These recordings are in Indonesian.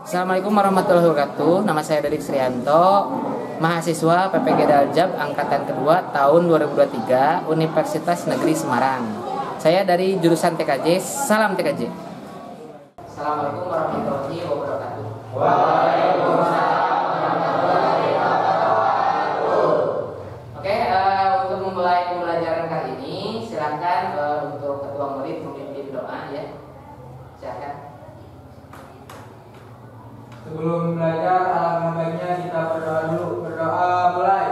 Assalamualaikum warahmatullahi wabarakatuh. Nama saya Dedik Srianto, mahasiswa PPG Daljab angkatan kedua tahun 2023 Universitas Negeri Semarang. Saya dari jurusan TKJ. Salam TKJ. Assalamualaikum warahmatullahi wabarakatuh. Waalaikumsalam warahmatullahi wabarakatuh. Oke, untuk memulai pembelajaran kali ini, silakan untuk ketua murid memimpin doa ya. Silakan. Sebelum belajar, alangkah baiknya kita berdoa dulu. Berdoa mulai.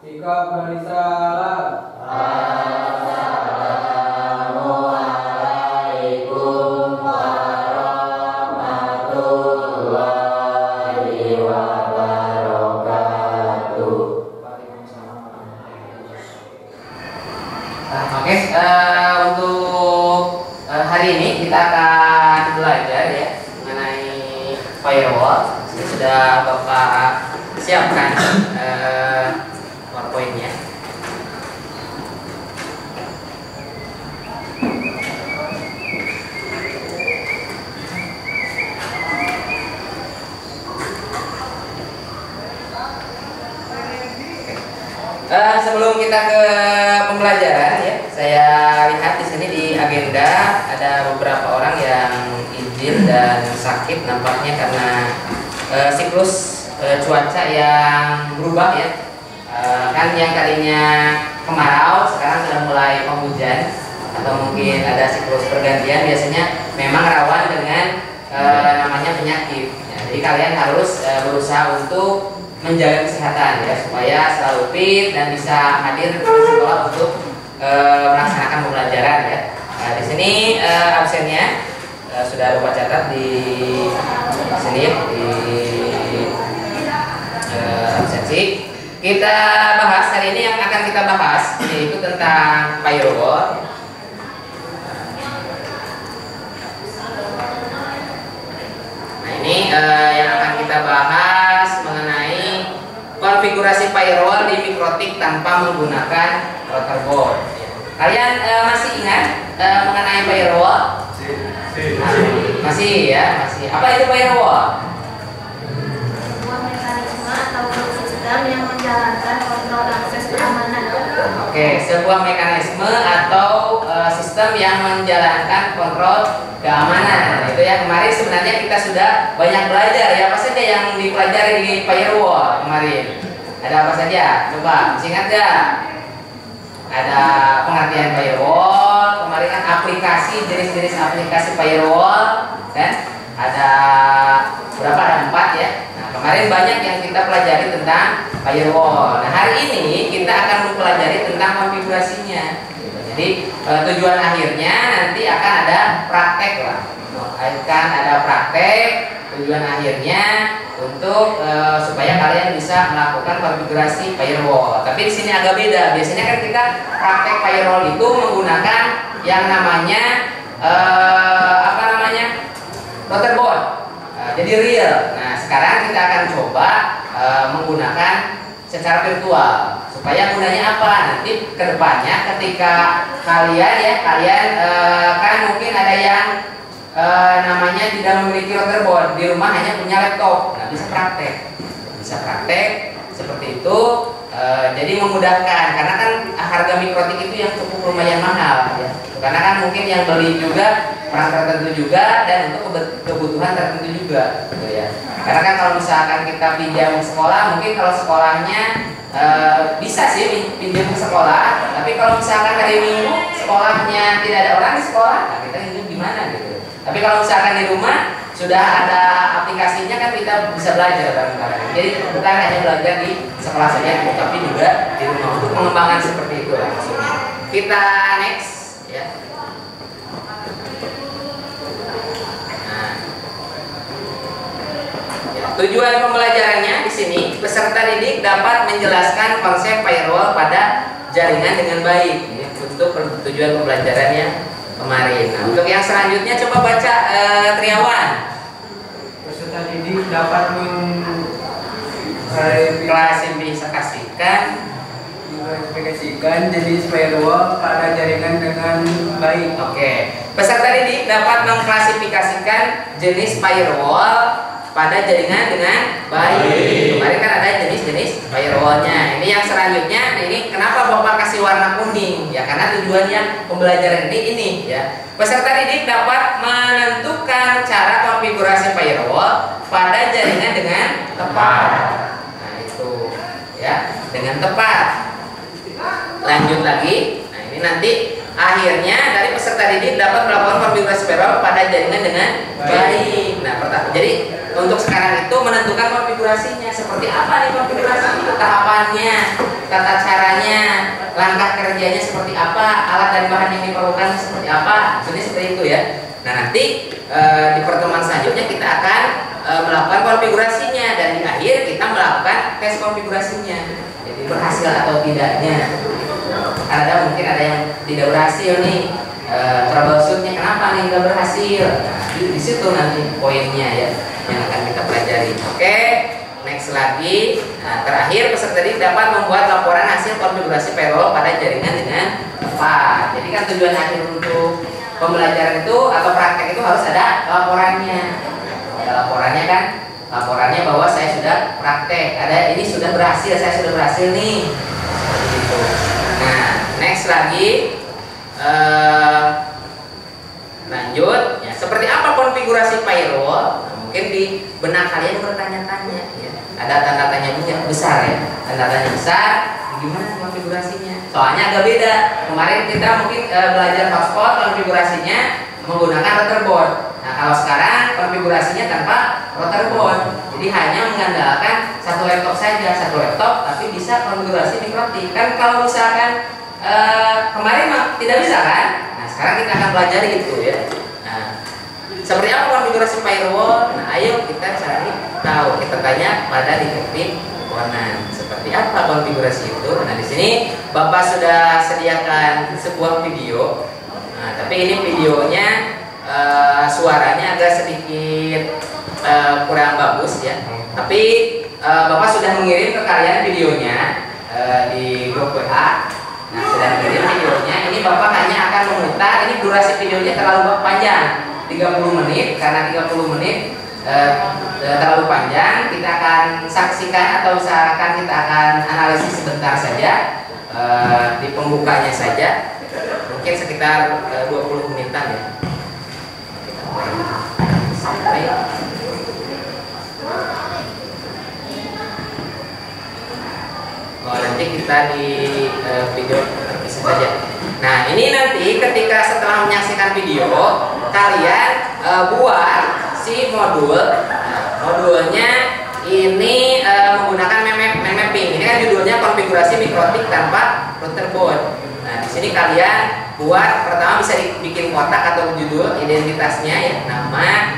Sikap bersalam. Assalamualaikum warahmatullahi wabarakatuh. Oke, untuk hari ini kita akan belajar ya mengenai firewall. Ini sudah Bapak siapkan PowerPoint-nya. Sebelum kita ke pembelajaran ya, saya lihat di sini di agenda ada beberapa orang yang izin dan sakit nampaknya karena siklus cuaca yang berubah ya. Kan yang tadinya kemarau sekarang sudah mulai penghujan atau mungkin ada siklus pergantian, biasanya memang rawan dengan namanya penyakit ya, jadi kalian harus berusaha untuk menjaga kesehatan ya supaya selalu fit dan bisa hadir di sekolah untuk melaksanakan pembelajaran ya. Di sini absennya sudah Bapak catat di sini di absensi. Kita bahas hari ini, yang akan kita bahas yaitu tentang firewall. Nah ini yang akan kita bahas mengenai konfigurasi firewall di Mikrotik tanpa menggunakan router board. Kalian masih ingat mengenai firewall? Masih ya, masih. Apa itu firewall? Yang menjalankan kontrol akses keamanan. Oke, sebuah mekanisme atau sistem yang menjalankan kontrol keamanan. Itu ya, kemarin sebenarnya kita sudah banyak belajar ya. Apa saja yang dipelajari di firewall kemarin? Ada apa saja? Coba, masih ingat gak? Ada pengertian firewall. Kemarin kan aplikasi, jenis-jenis aplikasi firewall, kan? Ada berapa? Ada 4 ya. Kemarin banyak yang kita pelajari tentang firewall. Nah hari ini kita akan mempelajari tentang konfigurasinya. Jadi tujuan akhirnya nanti akan ada praktek lah. Akan ada praktek. Tujuan akhirnya untuk supaya kalian bisa melakukan konfigurasi firewall. Tapi di sini agak beda. Biasanya kan kita praktek firewall itu menggunakan yang namanya router board. Jadi real. Nah sekarang kita akan coba menggunakan secara virtual. Supaya gunanya apa? Nanti kedepannya ketika kalian kan mungkin ada yang namanya tidak memiliki router board, di rumah hanya punya laptop. Nah bisa praktek seperti itu. Jadi memudahkan, karena kan harga Mikrotik itu yang cukup lumayan mahal ya. Karena kan mungkin yang beli juga orang tertentu juga dan untuk kebutuhan tertentu juga, gitu ya. Karena kan kalau misalkan kita pinjam sekolah, mungkin kalau sekolahnya bisa sih pinjam ke sekolah, tapi kalau misalkan hari Minggu sekolahnya tidak ada orang di sekolah, nah kita pinjam gimana gitu. Tapi kalau misalkan di rumah sudah ada aplikasinya kan kita bisa belajar bareng-bareng. Jadi bukan hanya belajar di sekolah saja, tapi juga di rumah untuk pengembangan seperti itu maksudnya. Kita next ya. Tujuan pembelajarannya di sini, peserta didik dapat menjelaskan konsep firewall pada jaringan dengan baik. Ini untuk tujuan pembelajarannya kemarin. Nah, untuk yang selanjutnya coba baca Triawan. Peserta didik dapat mengklasifikasikan jenis firewall pada jaringan dengan baik. Oke. Peserta didik dapat mengklasifikasikan jenis firewall pada jaringan dengan baik. Kemarin kan ada jenis-jenis firewallnya. Ini yang selanjutnya. Ini kenapa Bapak kasih warna kuning? Ya karena tujuannya pembelajaran ini ya. Peserta didik dapat menentukan cara konfigurasi firewall pada jaringan dengan tepat. Nah itu ya, dengan tepat. Lanjut lagi. Nah ini nanti akhirnya dari peserta didik dapat melakukan konfigurasi firewall pada jaringan dengan baik. Nah pertama, jadi untuk sekarang itu menentukan konfigurasinya seperti apa nih konfigurasi, tahapannya, tata caranya, langkah kerjanya seperti apa, alat dan bahan yang diperlukan seperti apa, jadi seperti itu ya. Nah nanti di pertemuan selanjutnya kita akan melakukan konfigurasinya dan di akhir kita melakukan tes konfigurasinya, jadi berhasil atau tidaknya. Mungkin ada yang tidak berhasil nih, troubleshootnya kenapa nih nggak berhasil. Nah, di situ nanti poinnya ya yang akan kita pelajari. Oke, next lagi. Nah, terakhir peserta didik dapat membuat laporan hasil konfigurasi firewall pada jaringan dengan tepat. Jadi kan tujuan akhir untuk pembelajaran itu atau praktek itu harus ada laporannya. Ada laporannya kan? Laporannya bahwa saya sudah praktek. Ada ini sudah berhasil, saya sudah berhasil nih. Seperti itu. Nah, next lagi. Lanjut. Ya, seperti apa konfigurasi firewall? Mungkin di benak kalian bertanya-tanya ya. Ada tanda tanya besar ya. Tanda tanya besar, gimana konfigurasinya? Soalnya agak beda. Kemarin kita mungkin belajar hotspot, konfigurasinya menggunakan routerboard. Nah, kalau sekarang konfigurasinya tanpa routerboard. Jadi hanya mengandalkan satu laptop saja, satu laptop tapi bisa konfigurasi mikrotik. Kan kalau misalkan kemarin tidak bisa kan? Nah, sekarang kita akan pelajari itu ya. Seperti apa konfigurasi firewall? Nah, ayo kita cari tahu. Kita tanya pada detektif Conan. Seperti apa konfigurasi itu? Nah, di sini Bapak sudah sediakan sebuah video. Nah, tapi ini videonya suaranya agak sedikit kurang bagus ya. Tapi Bapak sudah mengirim ke kalian videonya di grup WA. Nah, sudah mengirim videonya. Ini Bapak hanya akan memutar. Ini durasi videonya terlalu panjang. 30 menit, karena 30 menit terlalu panjang, kita akan saksikan atau usahakan kita akan analisis sebentar saja di pembukanya saja, mungkin sekitar 20 menitan ya. Sampai nanti kita di video terpisah saja. Nah ini nanti ketika setelah menyaksikan video kalian buat si modul. Nah, modulnya ini menggunakan mind mapping. Ini kan judulnya konfigurasi mikrotik tanpa routerboard. Nah di sini kalian buat pertama bisa dibikin kotak atau judul identitasnya ya, nama,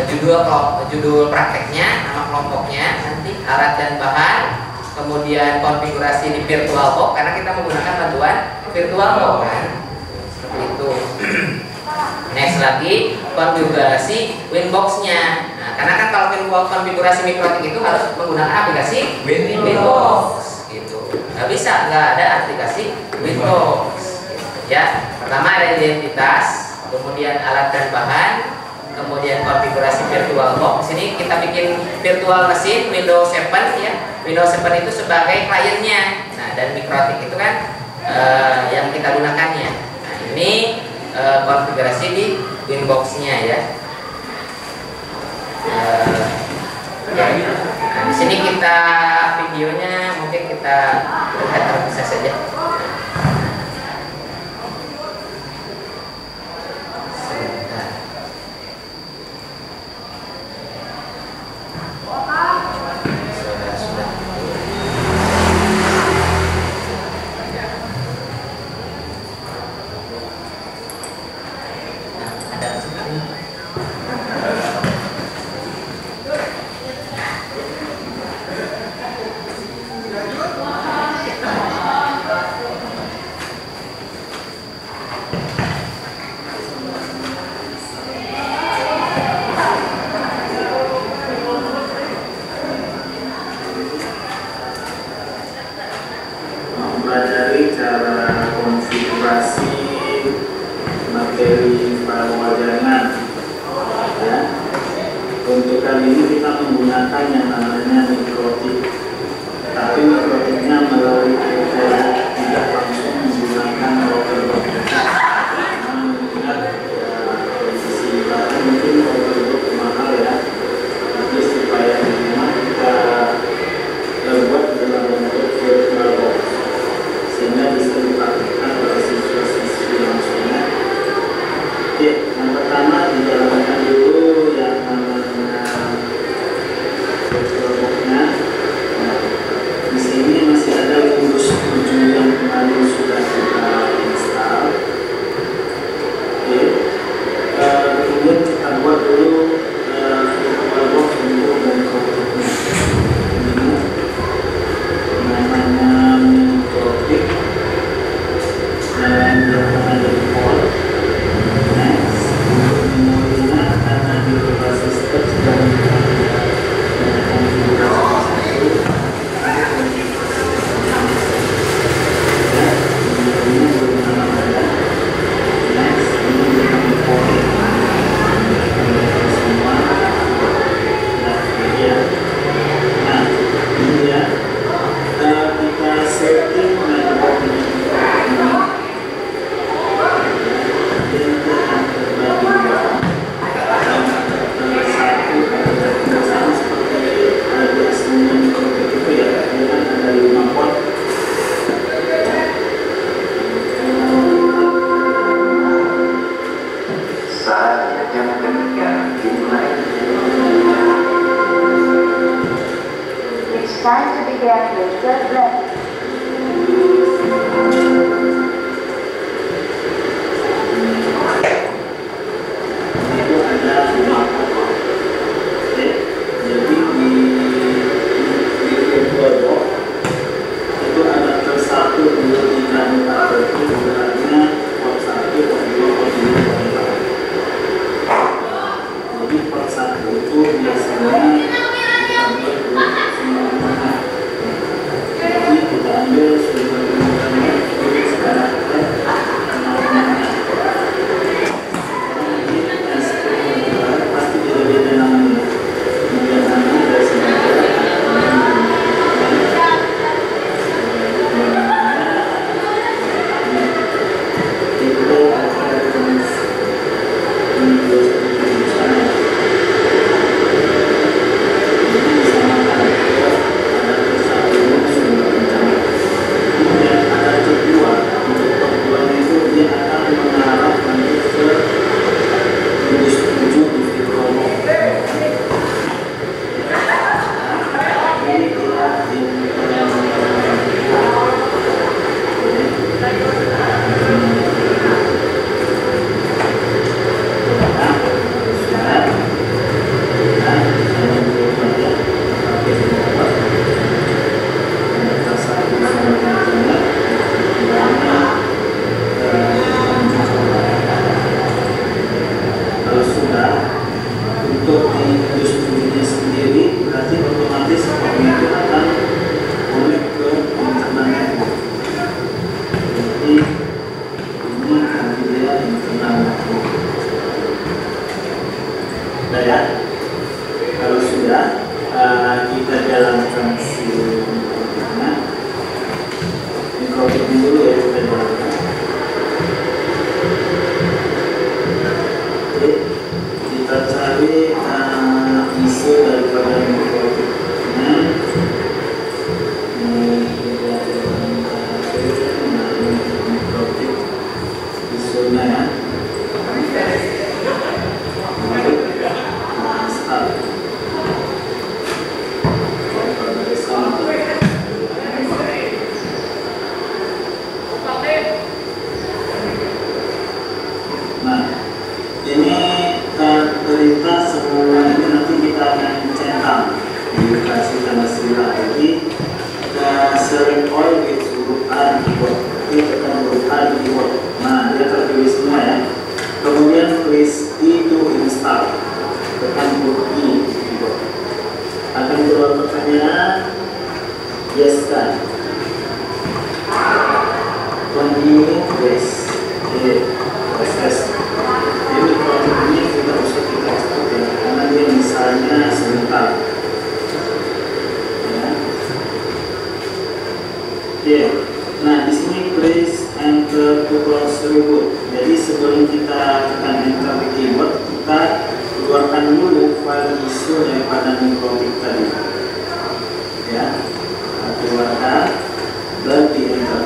judul prakteknya, nama kelompoknya, nanti alat dan bahan. Kemudian konfigurasi di VirtualBox karena kita menggunakan bantuan VirtualBox kan, seperti itu. Next lagi konfigurasi Winbox-nya. Nah, karena kan kalau konfigurasi mikrotik itu harus menggunakan aplikasi Winbox gitu. Nggak bisa nggak ada aplikasi Winbox gitu, ya. Pertama ada identitas, kemudian alat dan bahan, kemudian konfigurasi VirtualBox. Di sini kita bikin virtual machine Windows 7 ya. Windows 7 itu sebagai kliennya. Nah, dan mikrotik itu kan yang kita gunakannya. Nah, ini konfigurasi di inboxnya ya. Ya. Nah, di sini kita videonya mungkin kita lihat terpisah saja. Sebentar. Sudah. Nah, ada seperti ini. Mempelajari cara konfigurasi materi firewall jaringan. Ya. Untuk kali ini kita menggunakan yang namanya mikrotik, tapi mikrotiknya melalui kriteria tidak langsung menggunakan router box. Mengingat posisi bahan mungkin router box mahal ya, jadi supaya di rumah kita buat dalam bentuk virtual box sehingga bisa dipraktikkan oleh siswa-siswi langsungnya. Oke, yang pertama dijalankan dulu yang namanya virtual box-nya. Nah, di sini masih ada Windows 7 yang kemarin sudah kita install. Oke, kemudian kita buat dulu virtual box untuk mikrotiknya. Ini namanya mikrotik dan dia akan jadi port. Next, untuk memorinya karena di berbasis steps dan kita setting network ini. cerita semua ini nanti kita akan centang dikasih tanda sila. Jadi select all with huruf A di keyboard, klik tekan huruf A di keyboard. Nah, dia terpilih semua ya. Kemudian press I to install, tekan huruf I di keyboard. Akan keluar pertanyaan, yes kan? Continue, yes. Oke, proses. Jadi project ini tidak usah kita ekspor ya, karena dia misalnya sebentar. Ya. Oke. Nah, di sini please enter to close reboot. Jadi sebelum kita tekan enter di keyboard, kita keluarkan dulu file isu daripada microtik tadi. Ya, kita keluarkan dan di enter.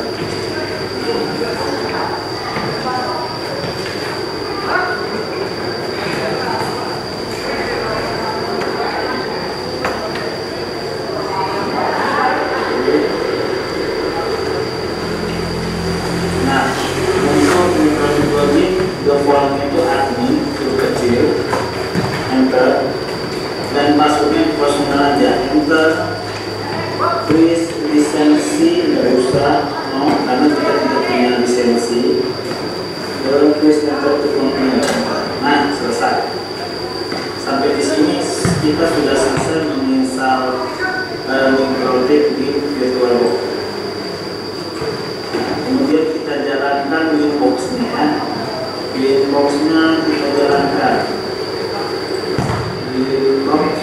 Defaultnya itu admin huruf kecil, enter, dan passwordnya personal aja, enter. Please lisensi nggak usah, no, karena kita tidak punya lisensi. Please enter to continue. Nah, selesai. Sampai di sini kita sudah selesai menginstal microtik di VirtualBox. Kemudian kita jalankan Winbox-nya ya. Winbox-nya kita jalankan. Winbox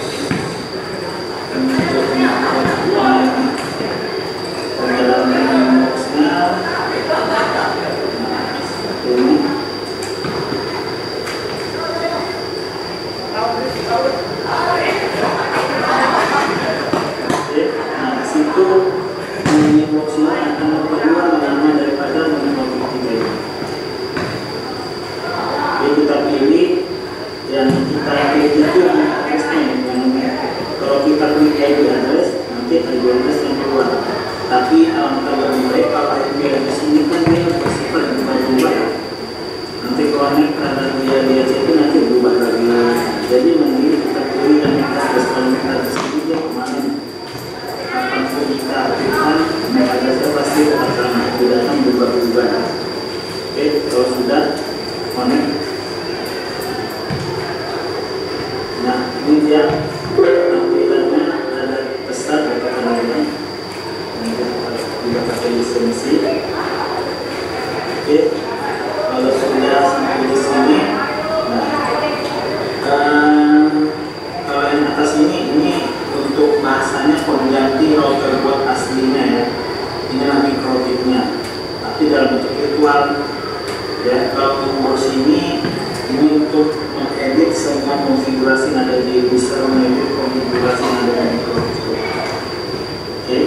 perjalanan Winbox-nya. Ini. Nah, di situ Winbox-nya akan berubah nama daripada Winbox 3 ini. Jadi kita pilih yang kita pilih itu yang kalau kita klik ID address nanti ID address yang keluar. Tapi alangkah lebih baik kalau IP address ini kan dia bersifat berubah. Nanti connect karena dia itu nanti berubah lagi. Jadi mending kita pilih yang kita kalau kita di sini dia kemarin apapun kita aktifkan mereka addressnya pasti akan tidak akan berubah-ubah. Oke, kalau sudah connect. Nah, ini dia tampilannya, ada pesan dan kata-kata tidak pakai lisensi. Oke, kalau sudah sampai di sini, nah, kalau yang atas ini untuk bahasanya pengganti router buat aslinya ya. Inilah microtiknya, tapi dalam bentuk virtual. Ya, kalau nomor sini ini untuk mengedit semua konfigurasi yang ada di bisa mengedit konfigurasi yang ada di microtik. Oke,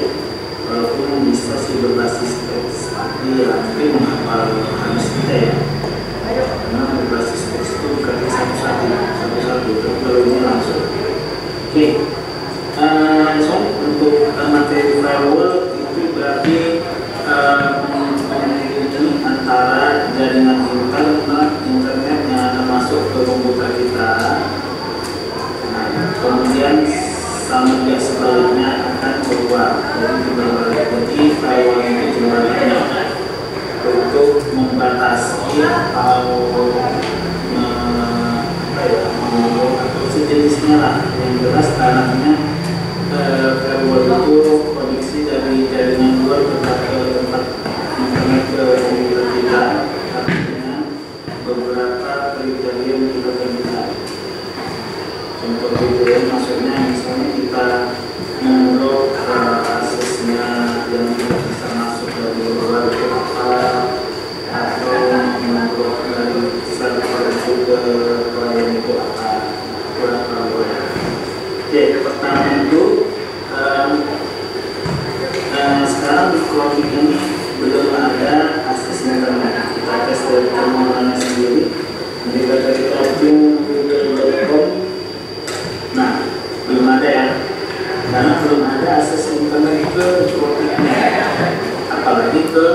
walaupun bisa sih berbasis teks, tapi ya mungkin menghafal harus kita ya. Karena berbasis teks itu diketik satu-satu, tapi kalau ini langsung. Oke, untuk materi firewall itu berarti antara jaringan internet yang akan masuk ke komputer kita. Nah, kemudian sama juga sebaliknya akan keluar. Jadi firewall itu sebenarnya untuk membatasi atau sejenisnya lah. Yang jelas caranya firewall itu koneksi dari jaringan luar ke tempat internet ke komputer kita dengan beberapa kriteria yang kita temukan. Contoh kriteria maksudnya misalnya kita menurut aksesnya yang tidak bisa masuk dari luar ke apa, atau menurut dari server itu ke klien itu apa. Oke, pertama itu sekarang di clouding ini belum ada akses internet. Kita tes dari permohonan sendiri. Jadi dari clouding.com. Nah, belum ada ya, karena belum ada akses internet ke cloudingnya, apalagi ke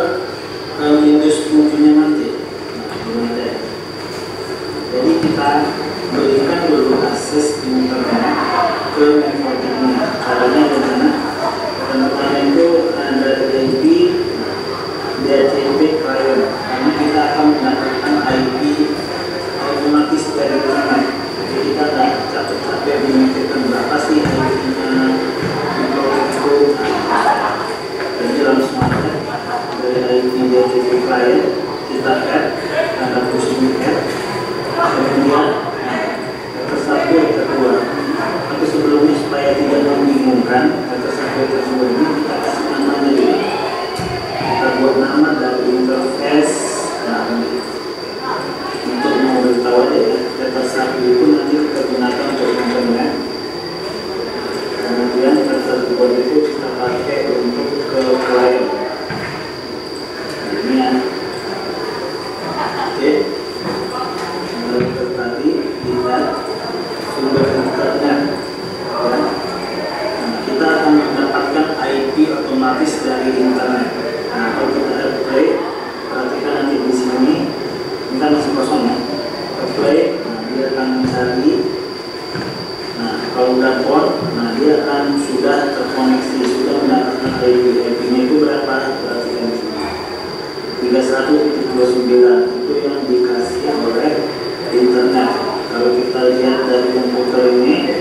Windows 10-nya nanti. Nah, belum ada. Jadi kita berikan dulu Oke, tadi lihat sumber internet ya. Nah, kita akan mendapatkan IP otomatis dari internet. Nah, kalau kita apply, perhatikan nanti di sini ini kan masih kosong ya. Apply, nah dia akan mencari. Nah, kalau udah port, nah dia akan sudah terkoneksi, sudah mendapatkan IP-nya itu berapa? Perhatikan di sini. 31.29 itu yang dikasih oleh internet. Kalau kita lihat dari komputer ini,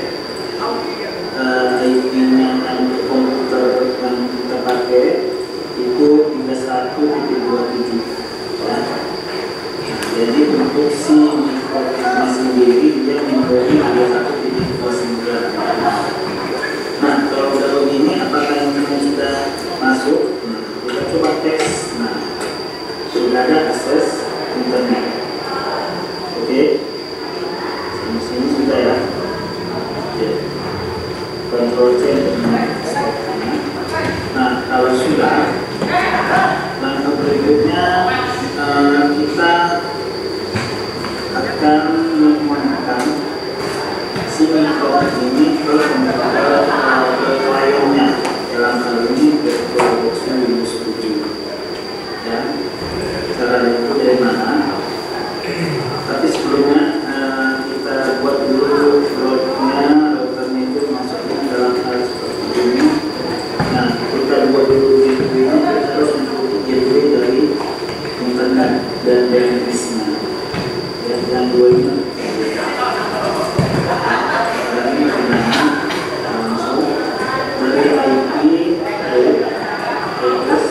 IP-nya yang komputer yang kita pakai itu 31.27 ya. Jadi untuk si mikrofon sendiri dia memberi 31.29. Nah, kalau udah begini, apakah ini sudah masuk? Nah, kita coba tes. Nah, sudah ada akses internet. Oke, sini sudah ya. Oke. Control C untuk menaikkan. Nah, kalau sudah, langkah berikutnya kita akan menggunakan si mikrofon ini ke kliennya. Dalam hal ini VirtualBox Windows 7 ya. Caranya itu dari mana? Tapi sebelumnya kita buat dulu routernya itu masuknya dalam hal seperti ini. Nah, kita buat dulu gateway-nya, kita harus mengikuti gateway dari internet dan DNS-nya. Yang dua ini langsung dari IP dari address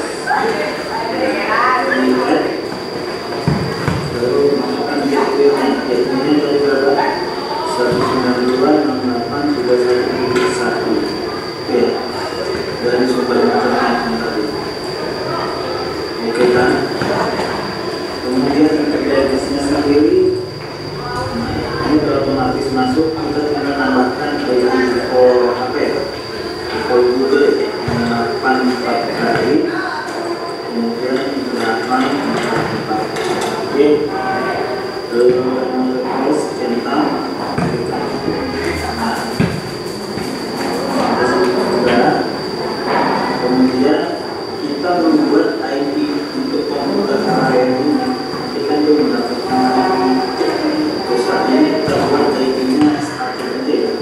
lalu masukkan gateway-nya. Gateway-nya dari berapa? 192.68.31.1. Oke, dari sumber internet tadi. Oke kan? Kemudian DNS-nya sendiri, nah, ini otomatis masuk. Kita tinggal tambahkan IP default HP, default Google 844 kali, kemudian 844. Oke, terus enter. Kemudian kita membuat IP untuk komputer lain ini. Kita juga mendapatkan terus saat ini kita buat IP-nya static aja ya.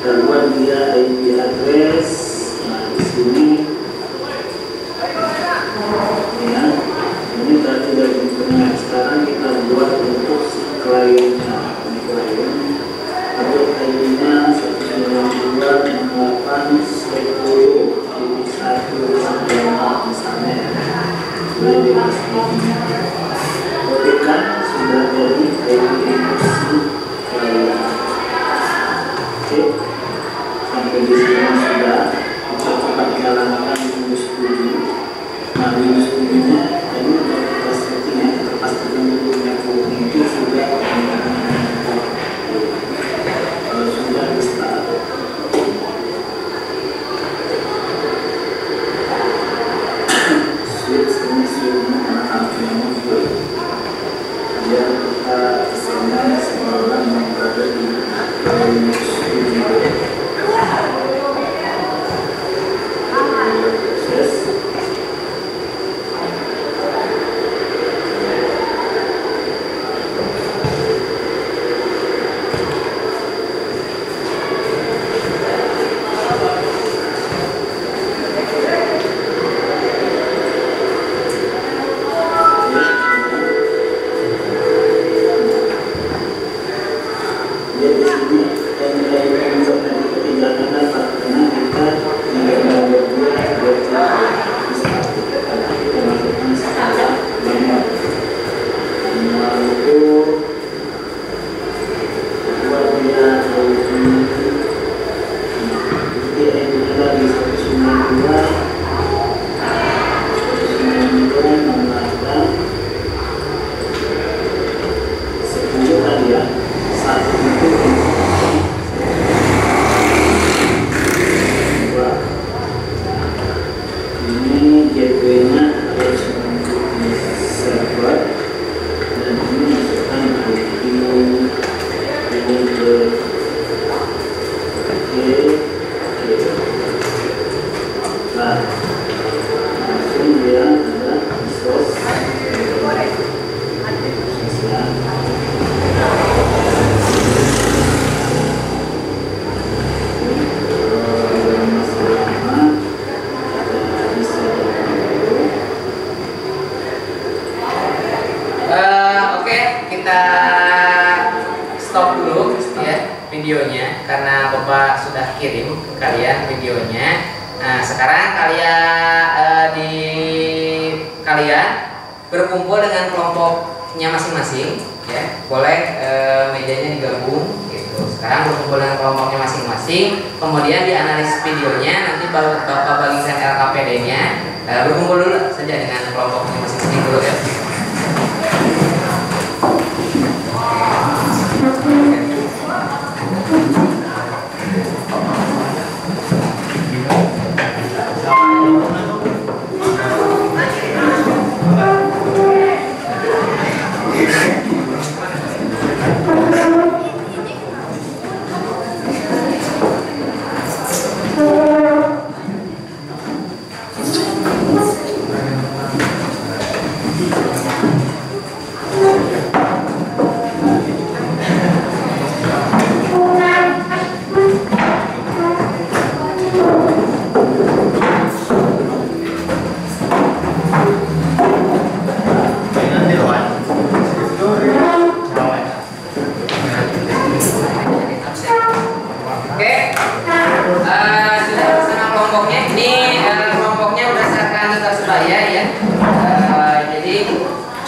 Kita buat dia IP address. Nah, di sini ya, ini tadi dari internet. Sekarang kita buat untuk si kliennya. Ini klien untuk IP-nya 192.68.10.1 misalnya. Oke kan, sudah jadi IP si klien. Oke, sampai di sini sudah. Kita coba jalankan Windows 7. Nah, Windows 7-nya ini kita setting ya, kita pastikan dulu networknya itu sudah kalau sudah di start. Switch ini switchnya karena apinya juga biar kita kesannya seorang yang berada di Windows 7. Proses kita stop dulu ya videonya karena Bapak sudah kirim ke kalian videonya. Nah, sekarang kalian berkumpul dengan kelompoknya masing-masing ya. Boleh mejanya digabung gitu. Sekarang berkumpul dengan kelompoknya masing-masing, kemudian dianalisis videonya, nanti Bapak bagikan LKPD-nya. Berkumpul dulu saja dengan kelompoknya masing-masing dulu ya.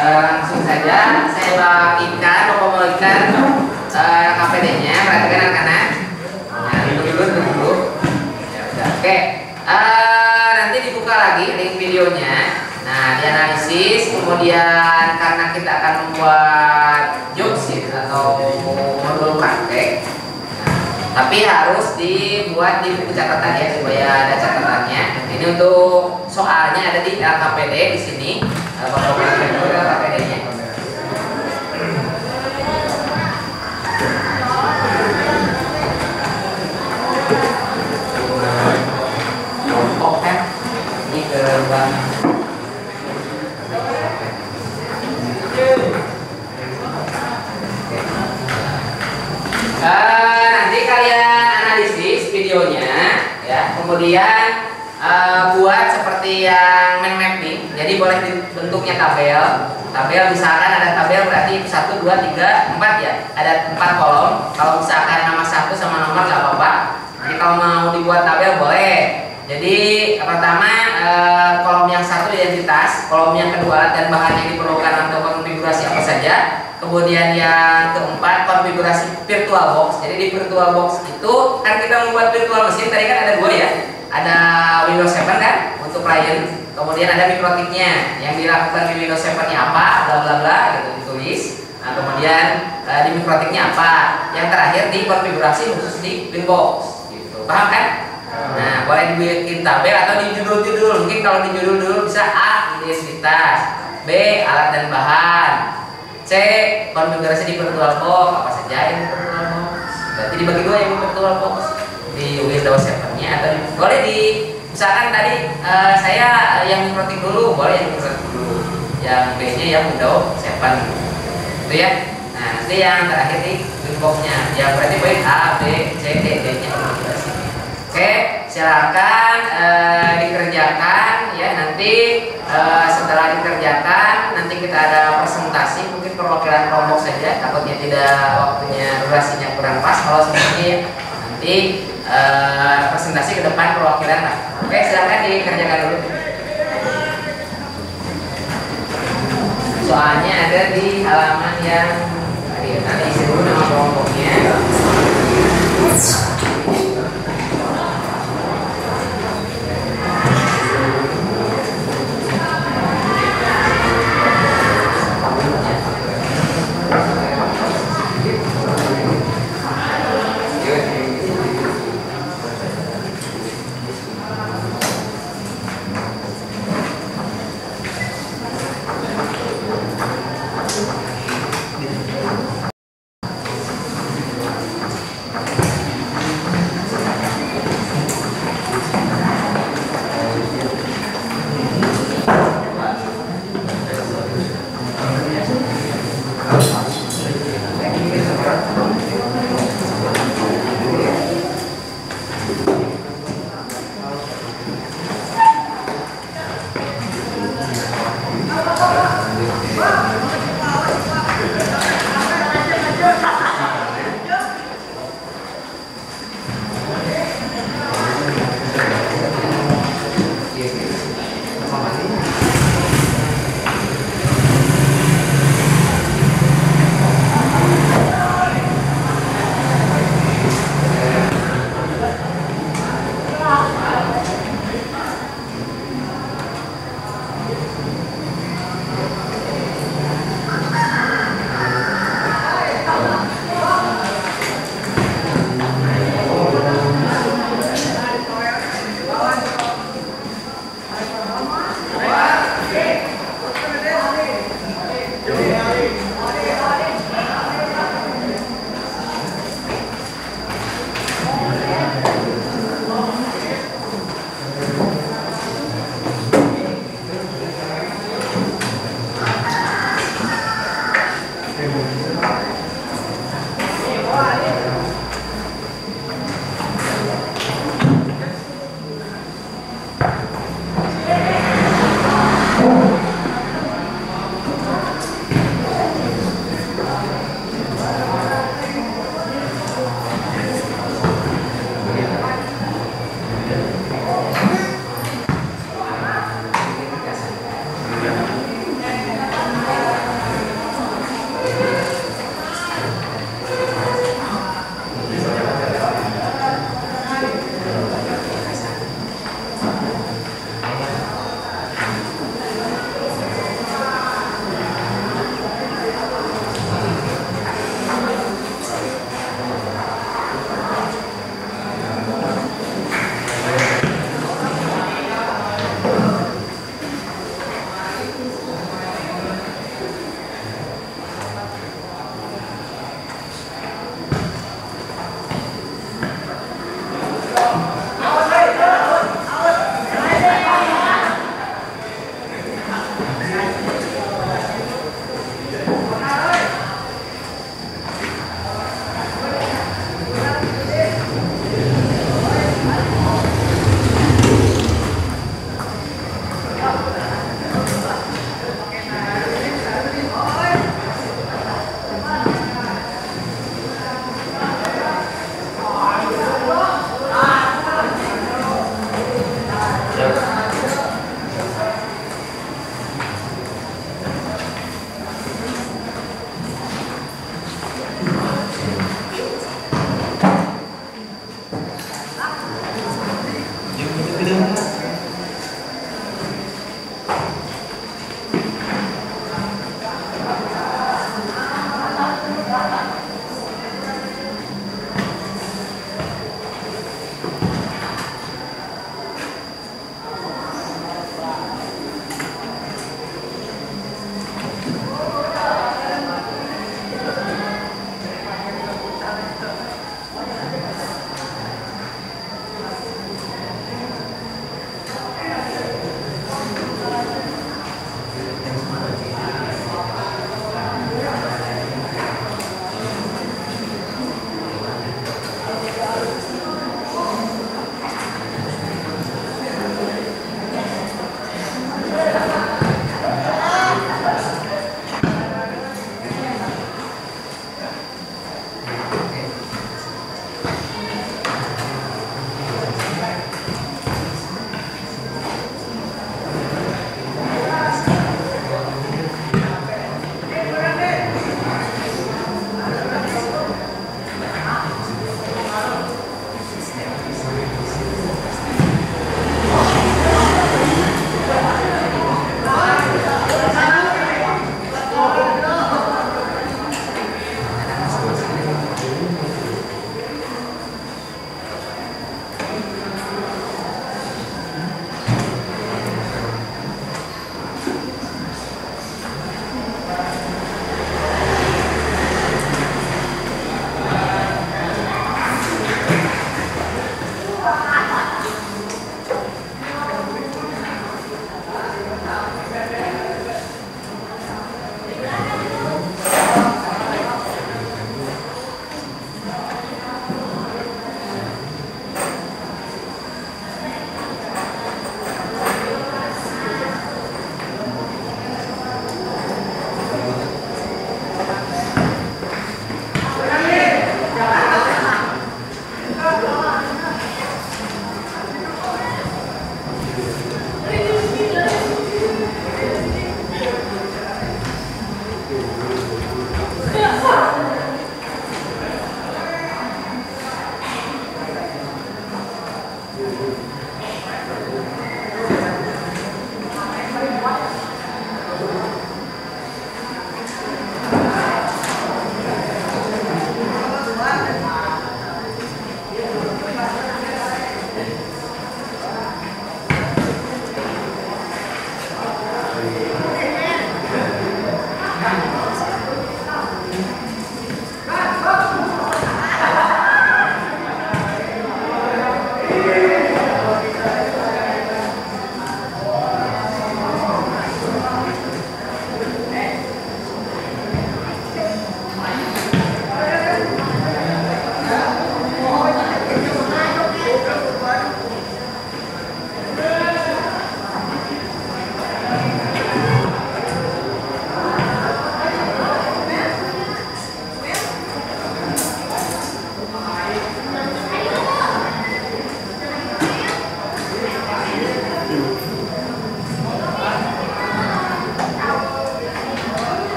Langsung saja saya bagikan KPD-nya. Perhatikan anak-anak. Dulu. Ya udah. Oke. Nanti dibuka lagi link videonya. Nah, dianalisis. Kemudian karena kita akan membuat jokes atau modul praktek, tapi harus dibuat di buku catatan ya supaya ada catatannya. Ini untuk soalnya ada di LKPD di sini. LKPD-nya. Oke. Ini ke bang. Nanti kalian analisis videonya ya, kemudian buat seperti yang mind mapping. Jadi boleh bentuknya tabel. Tabel misalkan ada tabel berarti 1, 2, 3, 4 ya. Ada 4 kolom. Kalau misalkan nama 1 sama nomor nggak apa-apa. Jadi kalau mau dibuat tabel boleh. Jadi pertama kolom yang 1 identitas, kolom yang kedua alat dan bahan yang diperlukan atau konfigurasi apa saja. Kemudian yang keempat konfigurasi virtual box. Jadi di virtual box itu kan kita membuat virtual mesin tadi kan ada 2 ya. Ada Windows 7 kan untuk client. Kemudian ada mikrotiknya yang dilakukan di Windows 7-nya apa, bla bla bla gitu ditulis. Nah, kemudian di mikrotiknya apa. Yang terakhir di konfigurasi khusus di Winbox gitu. Paham kan? Nah, boleh dibikin tabel atau di judul-judul. Mungkin kalau di judul dulu bisa A identitas, B alat dan bahan, C konfigurasi di virtual box apa saja yang virtual box. Berarti dibagi 2 yang virtual box di Windows 7-nya atau boleh di misalkan tadi saya yang mikrotik dulu, boleh yang mikrotik dulu. Yang B-nya yang Windows 7. Itu ya. Nah, nanti yang terakhir di Winbox-nya. Ya berarti poin A, B, C, D, D-nya konfigurasi. Oke, silakan dikerjakan ya. Nanti setelah dikerjakan nanti kita ada presentasi, mungkin perwakilan kelompok saja, takutnya tidak waktunya durasinya kurang pas. Kalau semuanya ya nanti presentasi ke depan perwakilan lah. Oke, silakan dikerjakan dulu. Soalnya ada di halaman yang nanti isi dulu nama kelompoknya.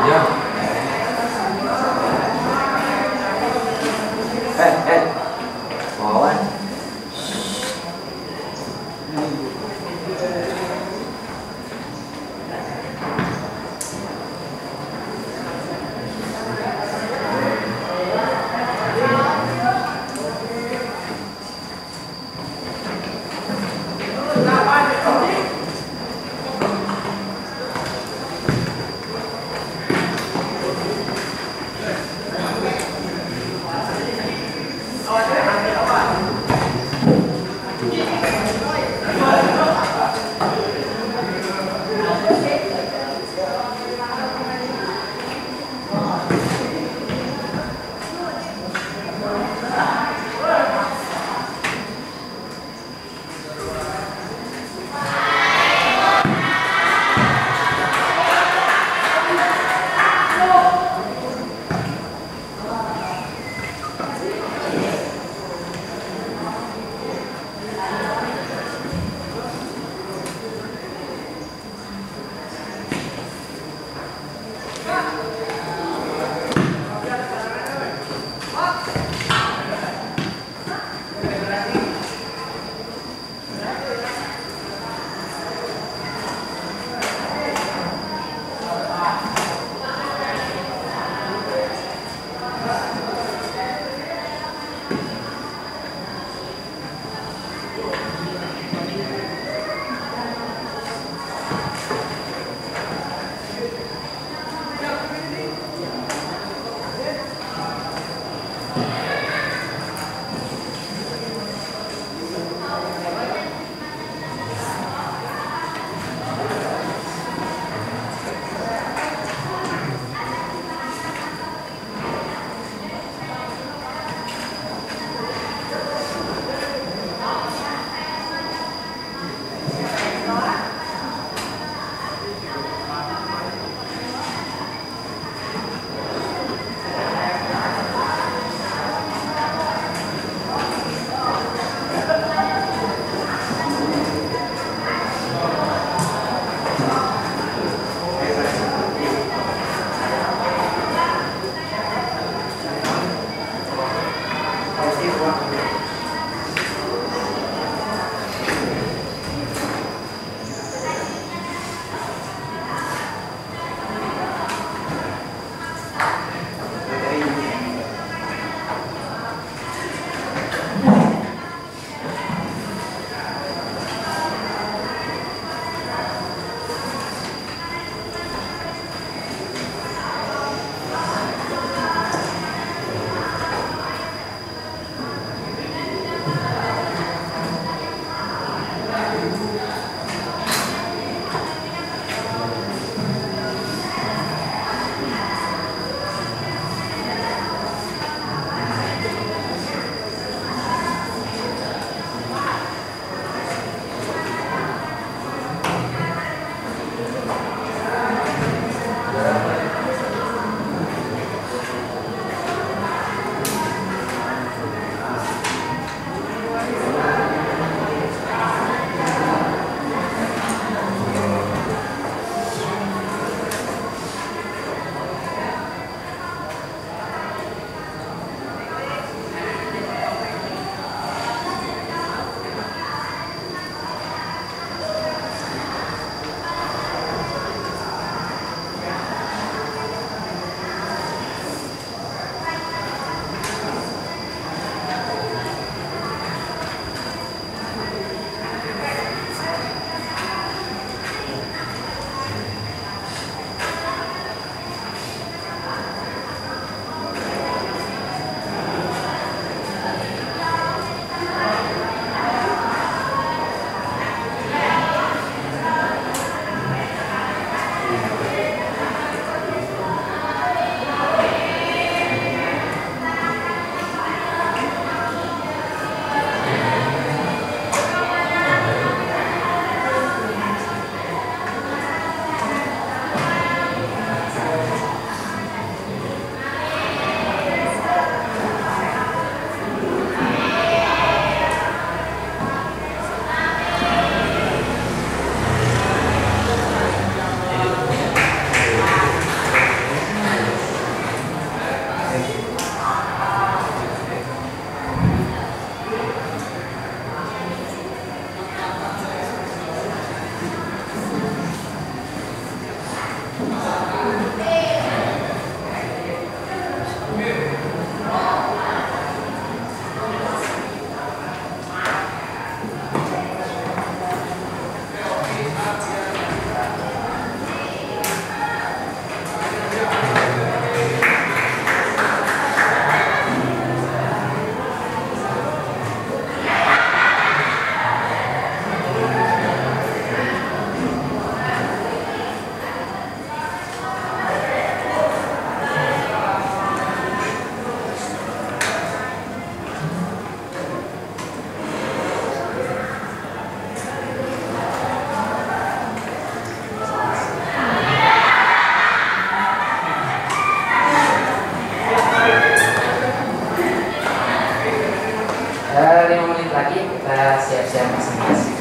Ya. Wawan. kita siap-siap presentasi.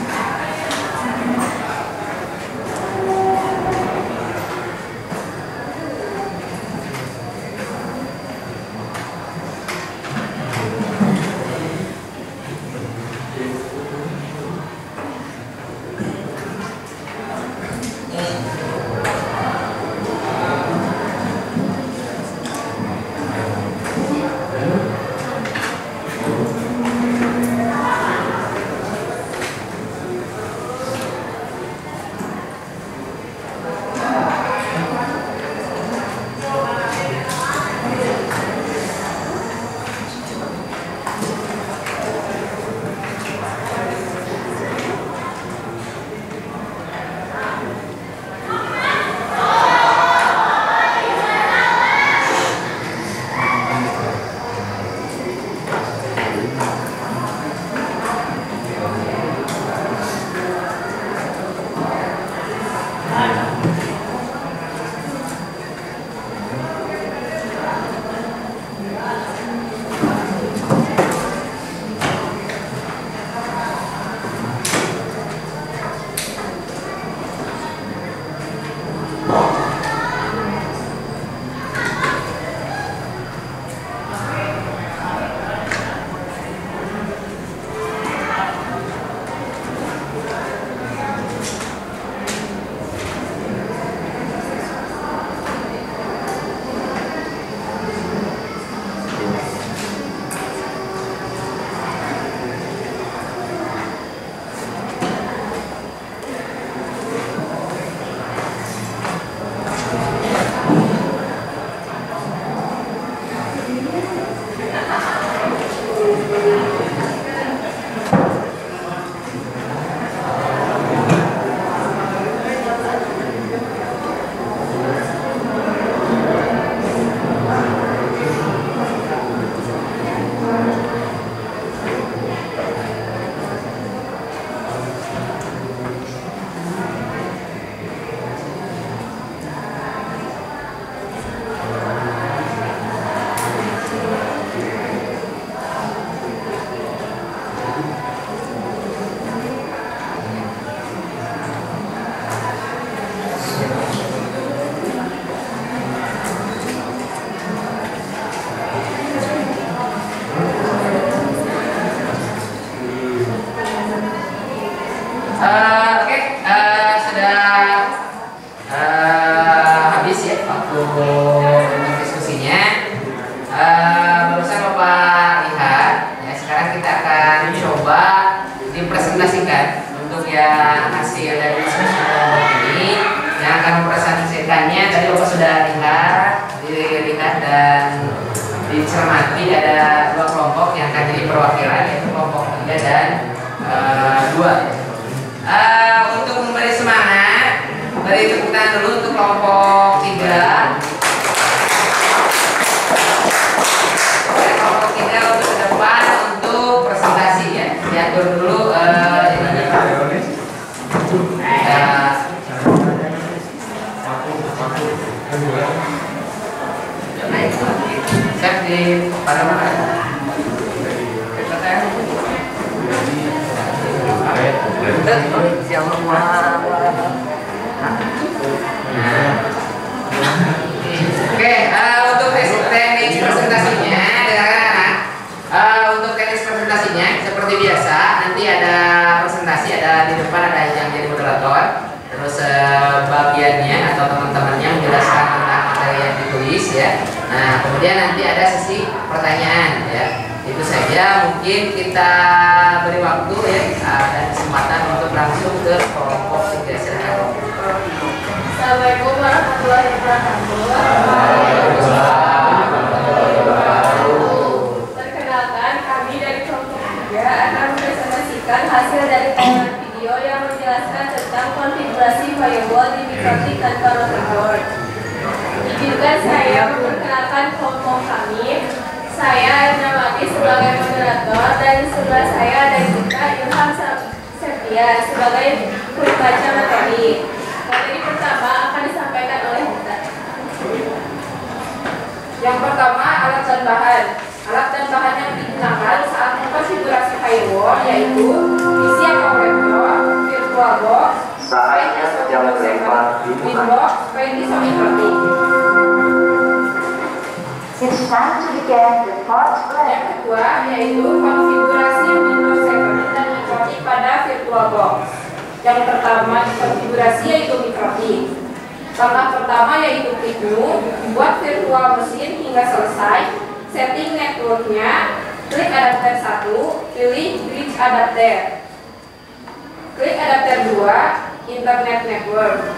Dicermati ada dua kelompok yang akan jadi perwakilan, yaitu kelompok 3 dan 2. Untuk memberi semangat, beri tepuk tangan dulu untuk kelompok 3. Kelompok 3 untuk ke depan untuk presentasi ya. Diatur dulu ini. Cek di pada mana? Oke, untuk teknik presentasinya, dengarkan anak. Untuk teknik presentasinya seperti biasa, nanti ada presentasi, ada di depan ada yang jadi moderator, terus bagiannya atau teman-temannya menjelaskan tentang materi yang ditulis ya. Nah, kemudian nanti ada sesi pertanyaan ya. Itu saja, mungkin kita beri waktu ya dan kesempatan untuk langsung ke kelompok 3. Silakan. Assalamualaikum warahmatullahi wabarakatuh. Perkenalkan, kami dari kelompok 3 akan mempresentasikan hasil dari tayangan video yang menjelaskan tentang konfigurasi firewall di Mikrotik tanpa motherboard. Izinkan saya memperkenalkan kelompok kami. Saya Ernawati sebagai moderator dan sebelah saya ada juga Ilham Septia sebagai pembaca materi. Materi pertama akan disampaikan oleh Dita. Yang pertama, alat dan bahan. Alat dan bahan yang digunakan saat mengkonfigurasi konfigurasi firewall yaitu PC atau laptop, VirtualBox, Saatnya jam lempar dimulai. Windows, Windows Microtik. It's time to begin the fourth Yang lesson. kedua yaitu konfigurasi Windows 7 dan Microtik pada VirtualBox. Yang pertama konfigurasi yaitu Microtik. Langkah pertama yaitu klik new, buat virtual mesin hingga selesai, setting networknya, klik adapter 1, pilih bridge adapter. Klik adapter 2, internet network.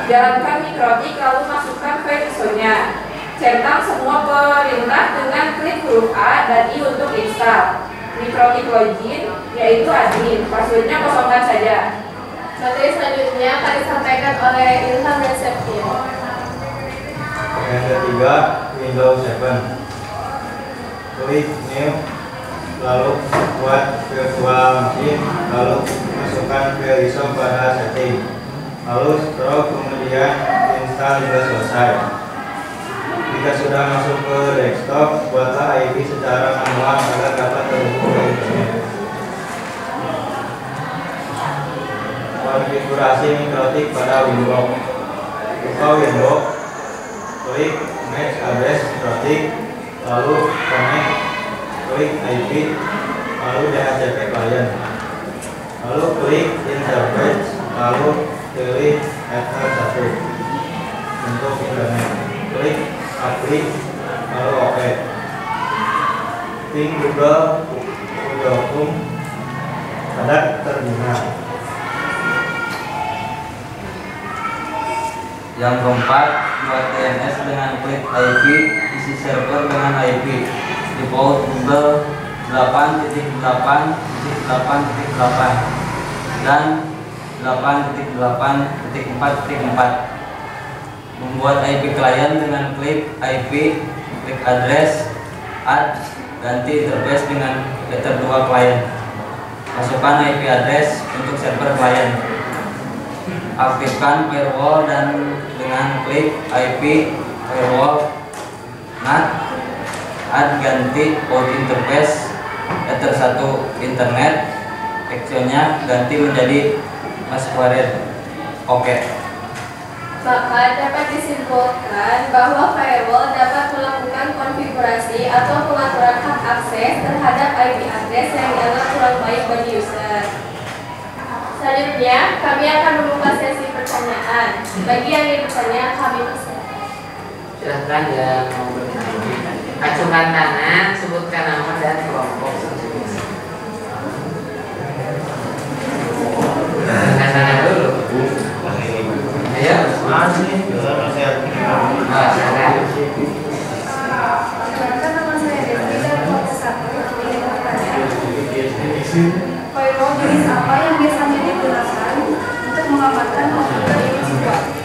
Jalankan Microtik lalu masukkan file ISO-nya. Centang semua perintah dengan klik huruf A dan I untuk install. Microtik login yaitu admin, passwordnya kosongkan saja. Materi selanjutnya akan disampaikan oleh Ilham dan Septian. Yang ketiga, Windows 7. Klik new, lalu buat virtual machine, lalu masukkan file ISO pada setting, lalu scroll kemudian install hingga selesai. Jika sudah masuk ke desktop, buatlah IP secara manual agar dapat terhubung ke internet. Konfigurasi Microtik pada Windows. Buka Windows, klik Manage Address Microtik, lalu Connect, klik IP, lalu DHCP Client, lalu klik Interface, lalu pilih Ether 1 untuk internet, klik Apply, lalu OK. Ping Google.com pada terminal. Yang keempat, buat DNS dengan klik IP, isi server dengan IP, default Google 8.8.8.8 dan 8.8.4.4. Membuat IP klien dengan klik IP, klik address, add, ganti interface dengan Ether 2 client. Masukkan IP address untuk server klien. Aktifkan firewall dan dengan klik IP firewall NAT, add, ganti port interface Ether 1 internet, actionnya ganti menjadi password. Oke. Maka dapat disimpulkan bahwa firewall dapat melakukan konfigurasi atau pengaturan hak akses terhadap IP address yang dianggap kurang baik bagi user. Selanjutnya, kami akan membuka sesi pertanyaan. Bagi yang ingin bertanya, kami persilakan. Silahkan yang mau bertanya. Acungkan tangan, sebutkan nama dan kelompok. Angkat tangan dulu. Ayo. Silakan. Perkenalkan, nama saya Devi dari kelompok 1. Ingin bertanya, firewall jenis apa yang biasanya digunakan untuk mengamankan komputer individual?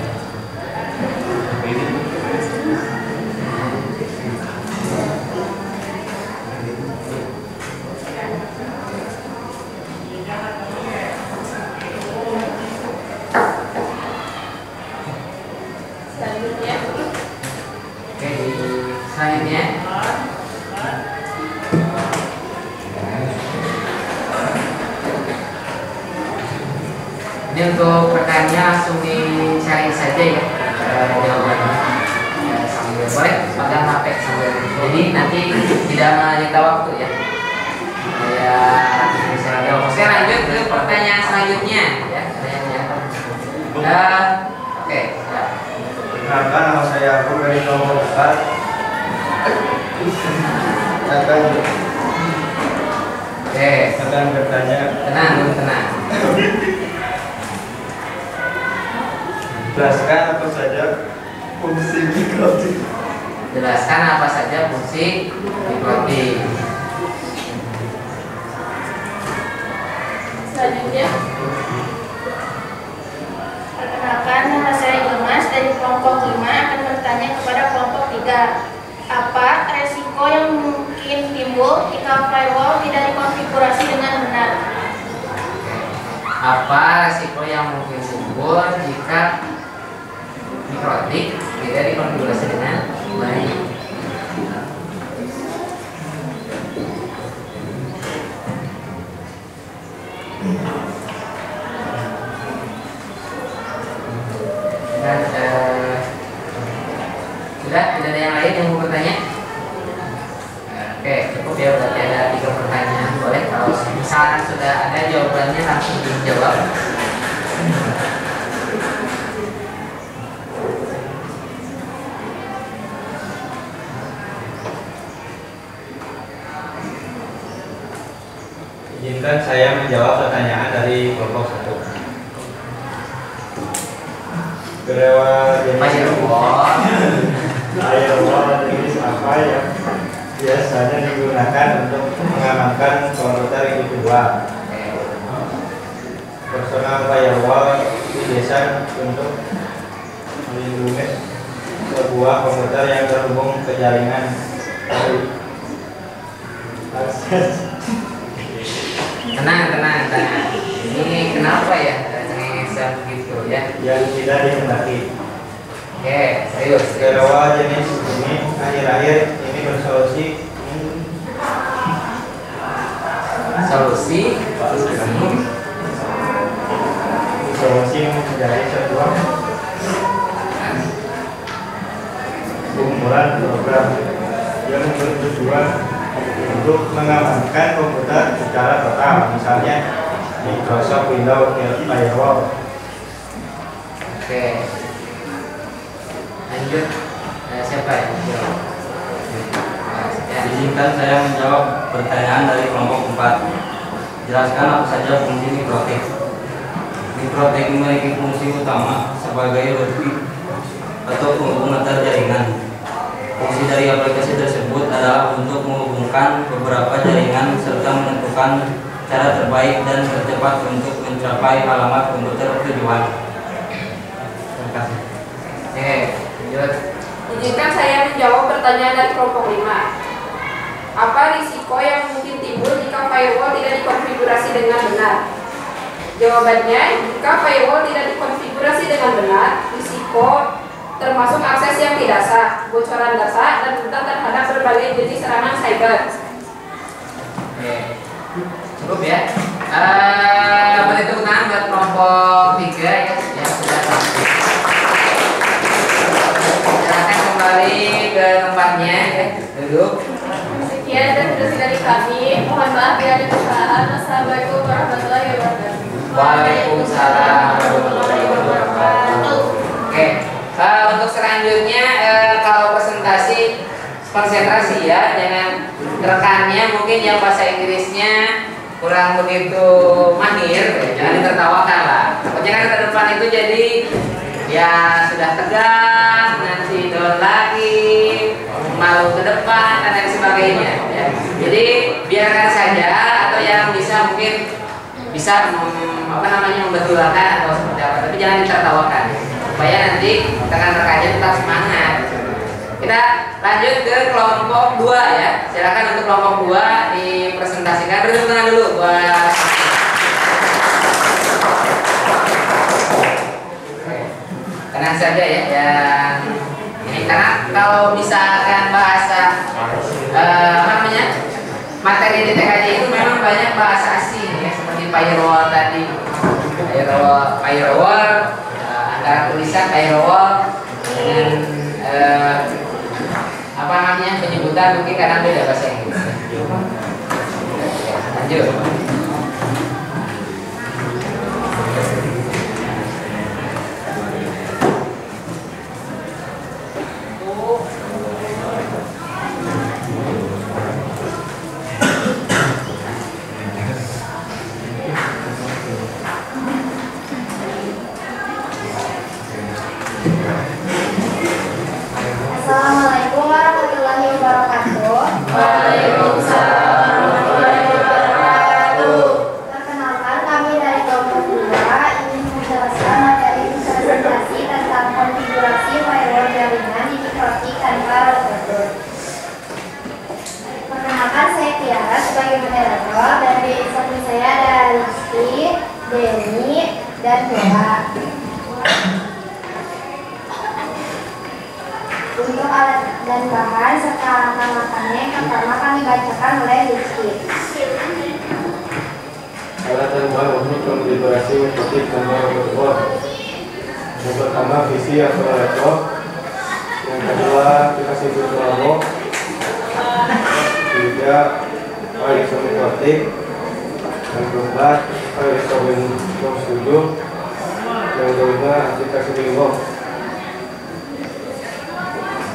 Selanjutnya, Oke, selanjutnya. Ini untuk pertanyaannya langsung dicari saja ya jawabannya. Ya, sambil boleh pegang HP sambil. Jadi nanti tidak menyita waktu ya. Ya, bisa jawab. Oke, lanjut ke pertanyaan selanjutnya ya. Oke. Perkenalkan, nama saya Aku dari kelompok 4. Akan bertanya. Tenang dulu, tenang. Jelaskan apa saja fungsi Microtik. Jelaskan apa saja fungsi Microtik. selanjutnya, Perkenalkan, nama saya Ilmas dari kelompok 5 akan bertanya kepada kelompok 3. Apa resiko yang mungkin timbul jika firewall tidak dikonfigurasi dengan benar? Apa resiko yang mungkin timbul jika Microtik tidak dikonfigurasi dengan baik? Dan sudah tidak ada yang lain yang mau bertanya? Oke, cukup ya, berarti ada 3 pertanyaan. Boleh kalau misalkan sudah ada jawabannya langsung dijawab. Izinkan saya menjawab pertanyaan dari kelompok 1. Firewall jenis apa yang biasanya digunakan untuk mengamankan komputer individual? Personal firewall didesain untuk melindungi sebuah komputer yang terhubung ke jaringan dari akses. Tenang. Ini kenapa ya cengengesan begitu ya? Yang tidak dikehendaki. Oke, serius. Firewall jenis ini akhir-akhir ini bersolusi menjadi sebuah kumpulan program yang bertujuan untuk mengamankan komputer secara total, misalnya Microsoft Windows Firewall. Oke. Lanjut. Siapa yang menjawab? Izinkan saya menjawab pertanyaan dari kelompok 4. Jelaskan apa saja fungsi mikrotik. Mikrotik memiliki fungsi utama sebagai looping atau pengukur jaringan. Fungsi dari aplikasi tersebut adalah untuk menghubungkan beberapa jaringan serta menentukan cara terbaik dan tercepat untuk mencapai alamat komputer tujuan. Terima kasih. Oke, lanjut. Izinkan saya menjawab pertanyaan dari kelompok 5. Apa risiko yang mungkin timbul jika firewall tidak dikonfigurasi dengan benar? Jawabannya, jika firewall tidak dikonfigurasi dengan benar, risiko termasuk akses yang tidak sah, bocoran data, dan rentan terhadap berbagai jenis serangan cyber. Oke. Cukup ya. Beri tepuk tangan buat kelompok 3 ya yang sudah sampai. Silakan kembali ke tempatnya ya. Duduk. Sekian dan terus dari kami. Mohon maaf bila ada kesalahan. Wassalamualaikum warahmatullahi wabarakatuh. Waalaikumsalam warahmatullahi wabarakatuh. Oke. Untuk selanjutnya kalau presentasi konsentrasi ya, jangan rekannya mungkin yang bahasa Inggrisnya kurang begitu mahir, jangan ditertawakan lah. Jangan ke depan itu jadi ya sudah tegang, nanti down lagi, malu ke depan dan lain sebagainya. Ya. Jadi biarkan saja, atau yang bisa mungkin bisa membetulkan atau seperti apa, tapi jangan ditertawakan supaya nanti rekan-rekannya tetap semangat. Kita lanjut ke kelompok 2 ya. Silakan untuk kelompok 2 dipresentasikan. Beri tepuk tangan dulu buat. Tenang saja ya, yang ini karena kalau misalkan bahasa materi di TKJ itu memang banyak bahasa asing ya, seperti firewall tadi, firewall antara tulisan firewall dengan penyebutan mungkin kadang beda bahasa Inggris. Lanjut. Assalamualaikum warahmatullahi wabarakatuh. Waalaikumsalam warahmatullahi wabarakatuh. Perkenalkan, kami dari kelompok 2 ingin menjelaskan materi presentasi tentang konfigurasi firewall jaringan di mikrotik tanpa router. Perkenalkan, saya Tiara sebagai moderator, dan di samping saya ada Rizky, Denny, dan Bella. Untuk alat dan bahan serta langkah-langkahnya yang pertama kami bacakan oleh Rizky. bahan untuk konfigurasi mikrotik dan motherboard. Yang pertama PC atau laptop, yang kedua aplikasi VirtualBox, tiga file ISO mikrotik, yang keempat file ISO Windows 7, yang kelima aplikasi Windows.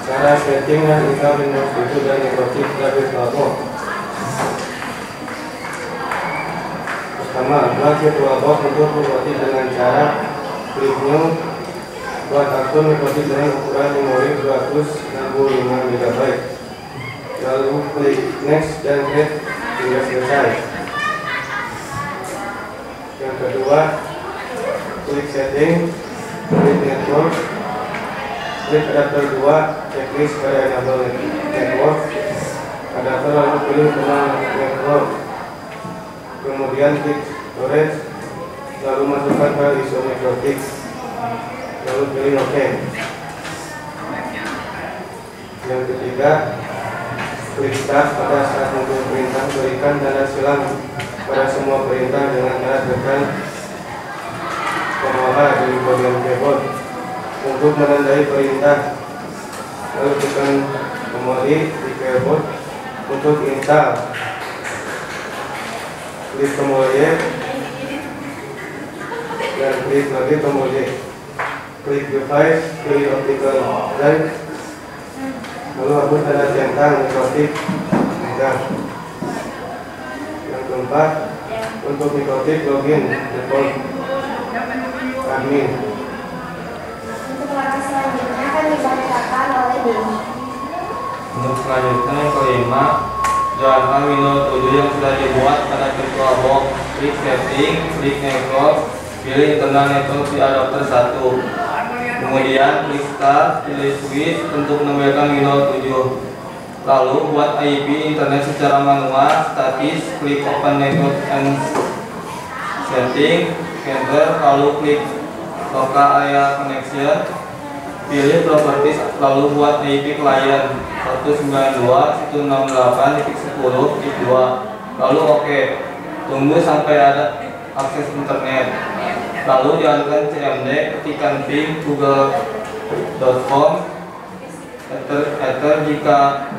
Cara setting dan install Windows 7 dan mikrotik pada VirtualBox. Pertama, buat VirtualBox untuk mikrotik dengan cara klik new. Buat akun mikrotik dengan ukuran memori 265 MB. Lalu klik next dan create hingga selesai. Yang kedua, klik setting, klik network, klik adapter 2, checklist pada enable network, adapter lalu pilih kenal network, kemudian klik storage, lalu masukkan file ISO mikrotik, lalu pilih OK. Yang ketiga, klik start pada saat muncul perintah, berikan tanda silang pada semua perintah dengan cara tekan tombol A di bagian keyboard untuk menandai perintah, lalu tekan tombol I di keyboard untuk install, klik tombol Y dan klik lagi tombol Y, klik device, pilih optical drive, lalu hapus tanda centang mikrotik. Yang keempat, untuk mikrotik login default admin. Untuk langkah selanjutnya akan dibacakan oleh Denny. Untuk selanjutnya yang kelima, jalankan Windows 7 yang sudah dibuat pada VirtualBox. Klik setting, klik network, pilih internal network di adapter 1. Kemudian klik start, pilih switch untuk menampilkan Windows 7. Lalu buat IP internet secara manual, statis, klik open network and setting, enter, lalu klik local area connection, pilih properties, lalu buat IP client 192.168.10.2, lalu OK. Tunggu sampai ada akses internet. Lalu jalankan CMD, ketikkan ping google.com, enter jika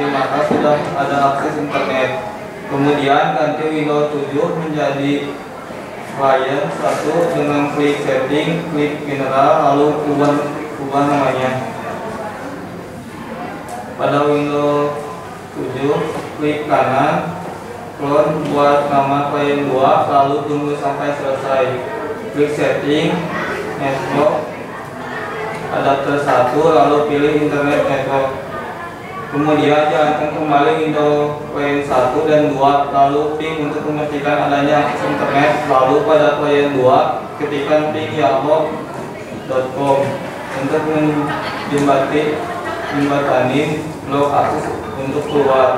maka sudah ada akses internet. Kemudian ganti Windows 7 menjadi client 1 dengan klik setting, klik general, lalu ubah namanya. Pada Windows 7 klik kanan, clone buat nama client 2, lalu tunggu sampai selesai. Klik setting, network, adapter 1, lalu pilih internet network. Kemudian jalankan kembali Windows client 1 dan 2, lalu ping untuk memastikan adanya akses internet. Lalu pada client 2 ketikkan ping yahoo.com untuk menjembatani blok akses untuk keluar.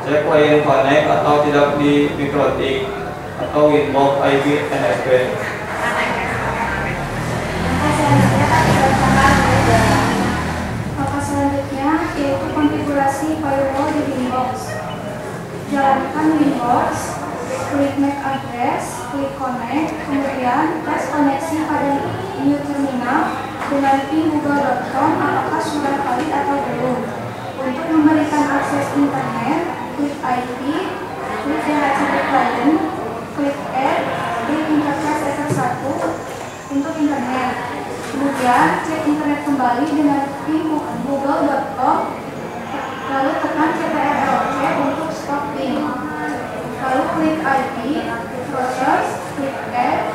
Cek client connect atau tidak di mikrotik atau Winbox IP NSP. Langkah selanjutnya yaitu konfigurasi firewall di Winbox. Jalankan Winbox, klik MAC address, klik connect, kemudian tes koneksi pada new terminal dengan ping google.com apakah sudah valid atau belum. Untuk memberikan akses internet, klik IP, klik DHCP client, klik add, klik interface ether 1 untuk internet. Kemudian cek internet kembali dengan ping google.com, lalu tekan CTRL-C untuk stop ping. Lalu klik IP, routers, klik add,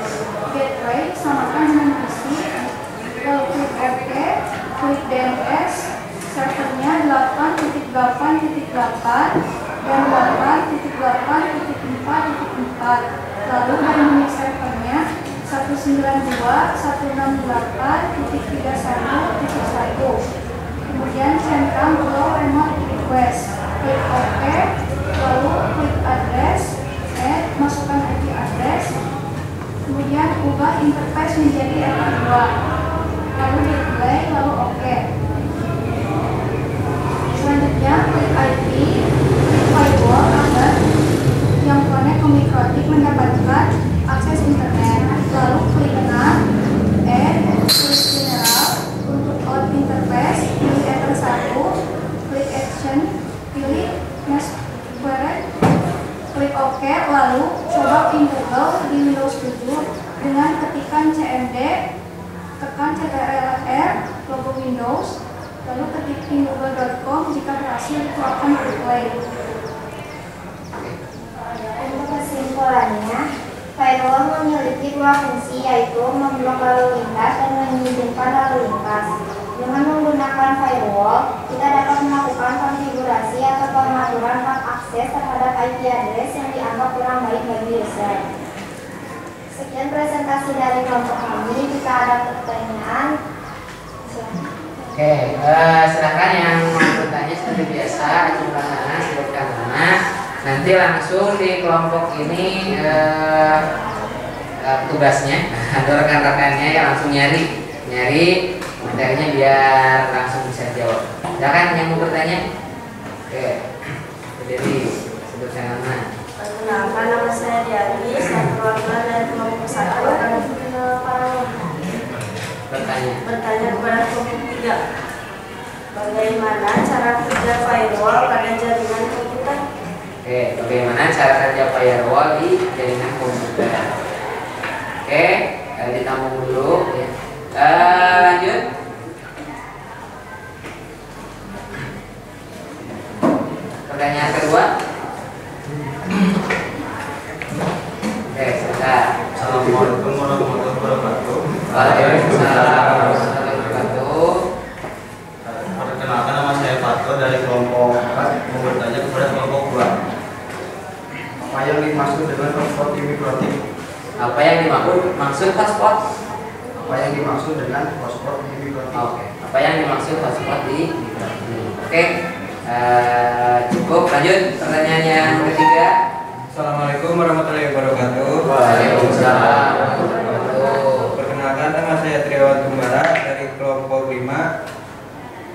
gateway, samakan dengan PC, lalu klik RT, klik DNS, servernya 8.8.8 dan 8.8.4.4. Lalu dari menu servernya 192.168.31.1. Kemudian centang below remote request, klik OK, lalu klik address, add, masukkan IP address, kemudian ubah interface menjadi ether 2, lalu display, lalu OK. Selanjutnya klik IP, klik firewall agar yang connect ke mikrotik mendapatkan dengan ketikan CMD, tekan Ctrl+R, logo Windows, lalu ketik pinggoogle.com jika berhasil dikeluarkan play. Untuk kesimpulannya, firewall memiliki dua fungsi, yaitu memblok lalu lintas dan mengizinkan lalu lintas. Dengan menggunakan firewall, kita dapat melakukan konfigurasi atau pengaturan hak akses terhadap IP address yang dianggap kurang baik bagi user. Sekian presentasi dari kelompok kami. Jika ada pertanyaan, Oke, silakan yang mau bertanya seperti biasa, ajukan nama, sebutkan nama. Nanti langsung di kelompok ini tugasnya, ada rekan-rekannya yang langsung nyari materinya biar langsung bisa jawab. Silakan yang mau bertanya. Oke, jadi sebutkan nama. Perkenalkan, nama saya Diani, saya perwakilan dari kelompok 1 akan bertanya kepada kelompok 3. Bagaimana cara kerja firewall pada jaringan komputer? Oke, bagaimana cara kerja firewall di jaringan komputer? Oke, ditampung dulu ya. Lanjut. Pertanyaan kedua. Oke, sudah. Assalamualaikum warahmatullahi wabarakatuh. Waalaikumsalam warahmatullahi wabarakatuh. Perkenalkan, nama saya Fato dari kelompok 4, mau bertanya kepada kelompok 2. Apa yang dimaksud dengan hotspot imigratif? Apa yang dimaksud hotspot? Apa yang dimaksud dengan hotspot imigratif? Oke. Apa yang dimaksud hotspot di? Oke. Cukup. Lanjut. Pertanyaan yang ketiga. Assalamualaikum warahmatullahi wabarakatuh. Waalaikumsalam warahmatullahi wabarakatuh. Perkenalkan, nama saya Triawan Tumbara dari kelompok 5.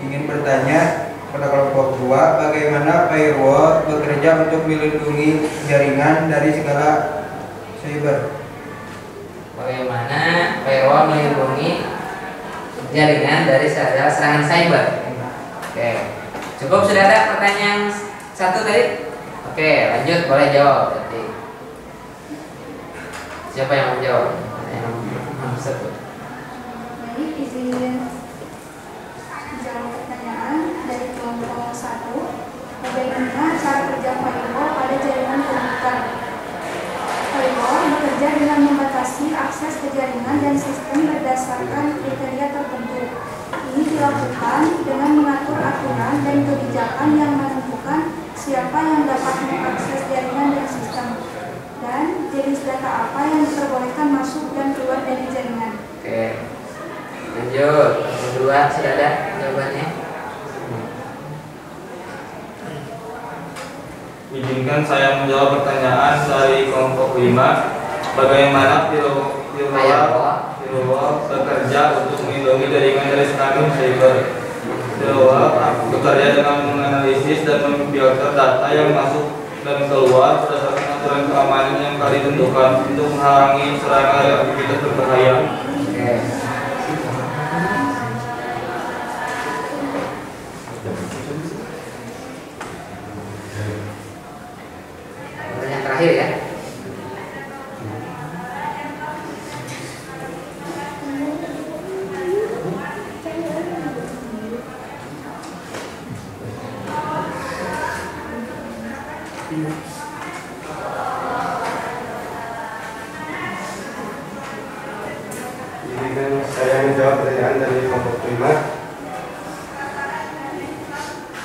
Ingin bertanya pada kelompok 2, bagaimana firewall bekerja untuk melindungi jaringan dari segala cyber? Bagaimana firewall melindungi jaringan dari segala serangan cyber? Oke. Cukup, sudah ada pertanyaan satu tadi? Oke, lanjut, boleh jawab berarti. Siapa yang mau jawab? Yang satu. Baik, izin jawab pertanyaan dari kelompok 1. Bagaimana cara kerja firewall pada jaringan komputer? Firewall bekerja dengan membatasi akses ke jaringan dan sistem berdasarkan kriteria tertentu. Ini dilakukan dengan mengatur aturan dan kebijakan yang menentukan siapa yang dapat mengakses jaringan dan sistem, dan jenis data apa yang diperbolehkan masuk dan keluar dari jaringan. Oke, lanjut. Kedua, sudah ada jawabannya? Izinkan saya menjawab pertanyaan dari kelompok 5. Bagaimana firewall bekerja untuk melindungi jaringan dari serangan cyber? Firewall bekerja dengan menganalisis dan memfilter data yang masuk dan keluar berdasarkan aturan keamanan yang telah ditentukan untuk menghalangi serangan aktivitas berbahaya. Oke. Pertanyaan terakhir ya. Izinkan saya menjawab pertanyaan dari kelompok 5.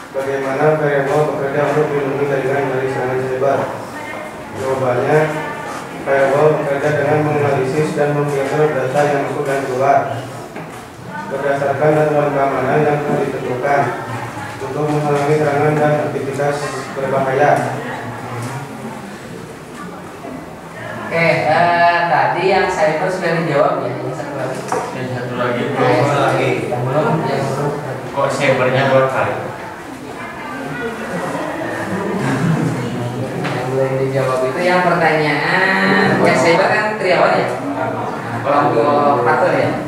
Bagaimana firewall bekerja untuk melindungi jaringan dari serangan cyber? Jawabannya, firewall bekerja dengan menganalisis dan memfilter data yang masuk dan keluar berdasarkan aturan keamanan yang telah ditentukan untuk menghalangi serangan dan aktivitas berbahaya. Oke, tadi yang cyber sudah dijawab ya. Yang satu lagi. Yang satu lagi Yang belum. Kok cybernya 2 kali? Yang belum dijawab itu yang pertanyaan. Yang cyber kan Triawan ya. Kelompok Fatur ya.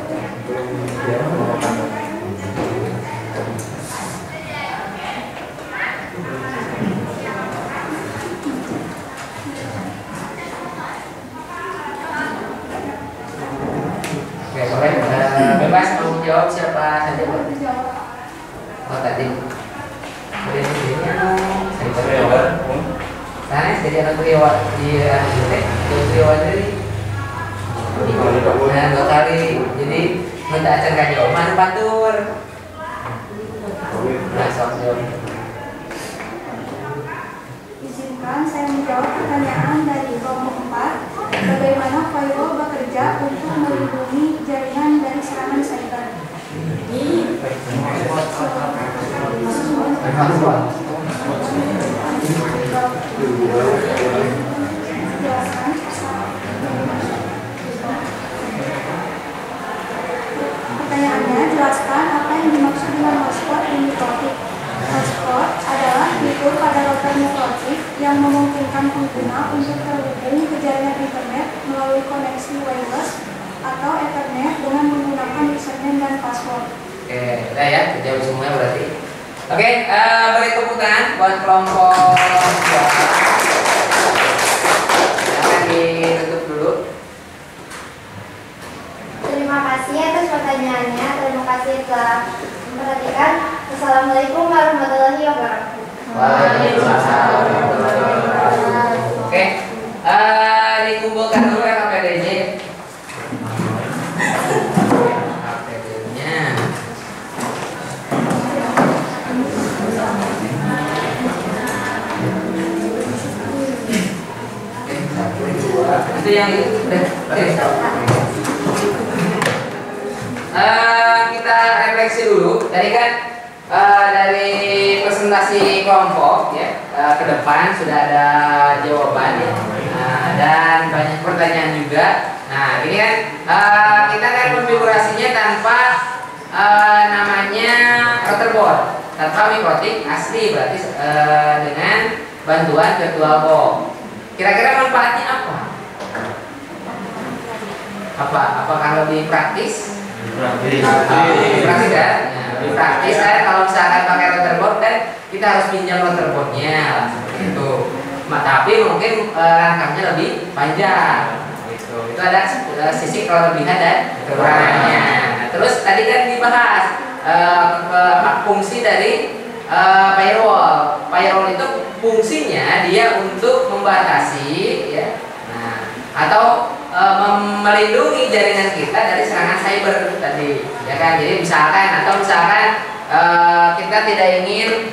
Oke, boleh. Bebas mau jawab siapa saja, Pak? Oh, tadi. Boleh jadinya saya Sanes jadi anak Kriawan di Kriawan dari nah 2 kali. Jadi minta acan kaji oman patur. Nah, sok jawab. Izinkan saya menjawab pertanyaan dari kelompok 4. Bagaimana firewall bekerja untuk melindungi jaringan dari serangan cyber? Pertanyaannya, jelaskan apa yang dimaksud dengan hotspot dan mikrotik. Hotspot adalah fitur pada router mikrotik yang memungkinkan pengguna untuk terhubung ke jaringan internet melalui koneksi wireless atau Ethernet dengan menggunakan username dan password. Oke, udah ya, jawab semuanya berarti. Oke, beri tepuk tangan buat kelompok 2. Silakan ditutup dulu. Terima kasih atas pertanyaannya. Terima kasih telah memperhatikan. Assalamualaikum warahmatullahi wabarakatuh. Waalaikumsalam warahmatullahi wabarakatuh. Oke, dikumpulkan dulu ya KPD-nya. KPD-nya. Itu yang kita refleksi dulu. Tadi kan dari presentasi kelompok ya ke depan sudah ada jawaban ya, dan banyak pertanyaan juga. Nah ini kan kita kan konfigurasinya tanpa namanya router board, tanpa mikrotik asli, berarti dengan bantuan virtual box. Kira-kira manfaatnya apa? Apakah lebih praktis? Praktis kan? Nah, lebih praktis kan kalau misalkan pakai router board kan kita harus pinjam router boardnya seperti itu. Tapi mungkin rangkapnya lebih panjang. Gitu. Itu ada sisi kelebihan dan kekurangannya. Nah, terus tadi kan dibahas fungsi dari firewall. Firewall itu fungsinya dia untuk membatasi ya, atau melindungi jaringan kita dari serangan cyber tadi, ya kan? Jadi misalkan kita tidak ingin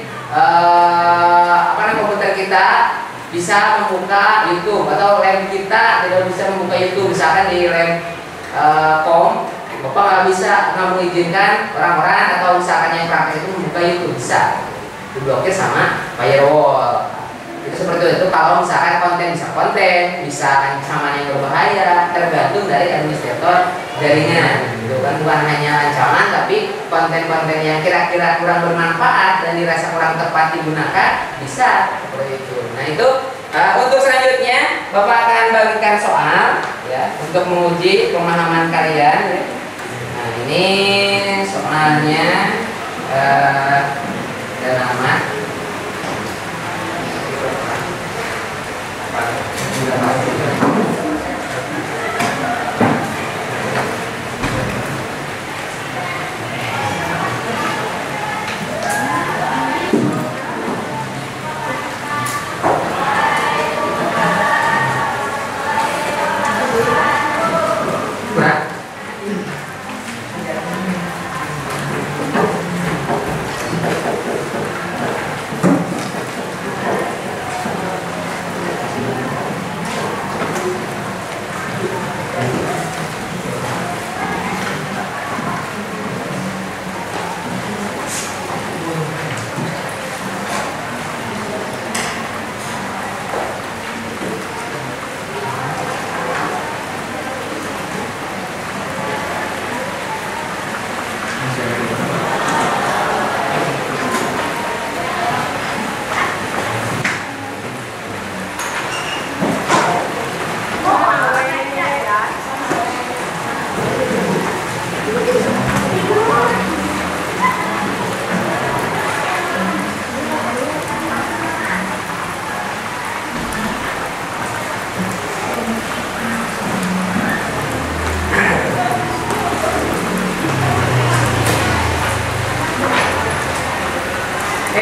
komputer kita bisa membuka YouTube atau lab kita tidak bisa membuka YouTube, misalkan di lab kom, Bapak nggak bisa mengizinkan orang-orang atau misalkan yang praktek itu membuka YouTube, bisa diblokir sama firewall. Itu seperti itu kalau misalkan konten bisa ancaman yang berbahaya, tergantung dari administrator jaringan. Itu kan bukan hanya ancaman, tapi konten-konten yang kira-kira kurang bermanfaat dan dirasa kurang tepat digunakan bisa seperti itu. Nah itu untuk selanjutnya Bapak akan bagikan soal ya untuk menguji pemahaman kalian. Ya. Nah ini soalnya dan nama.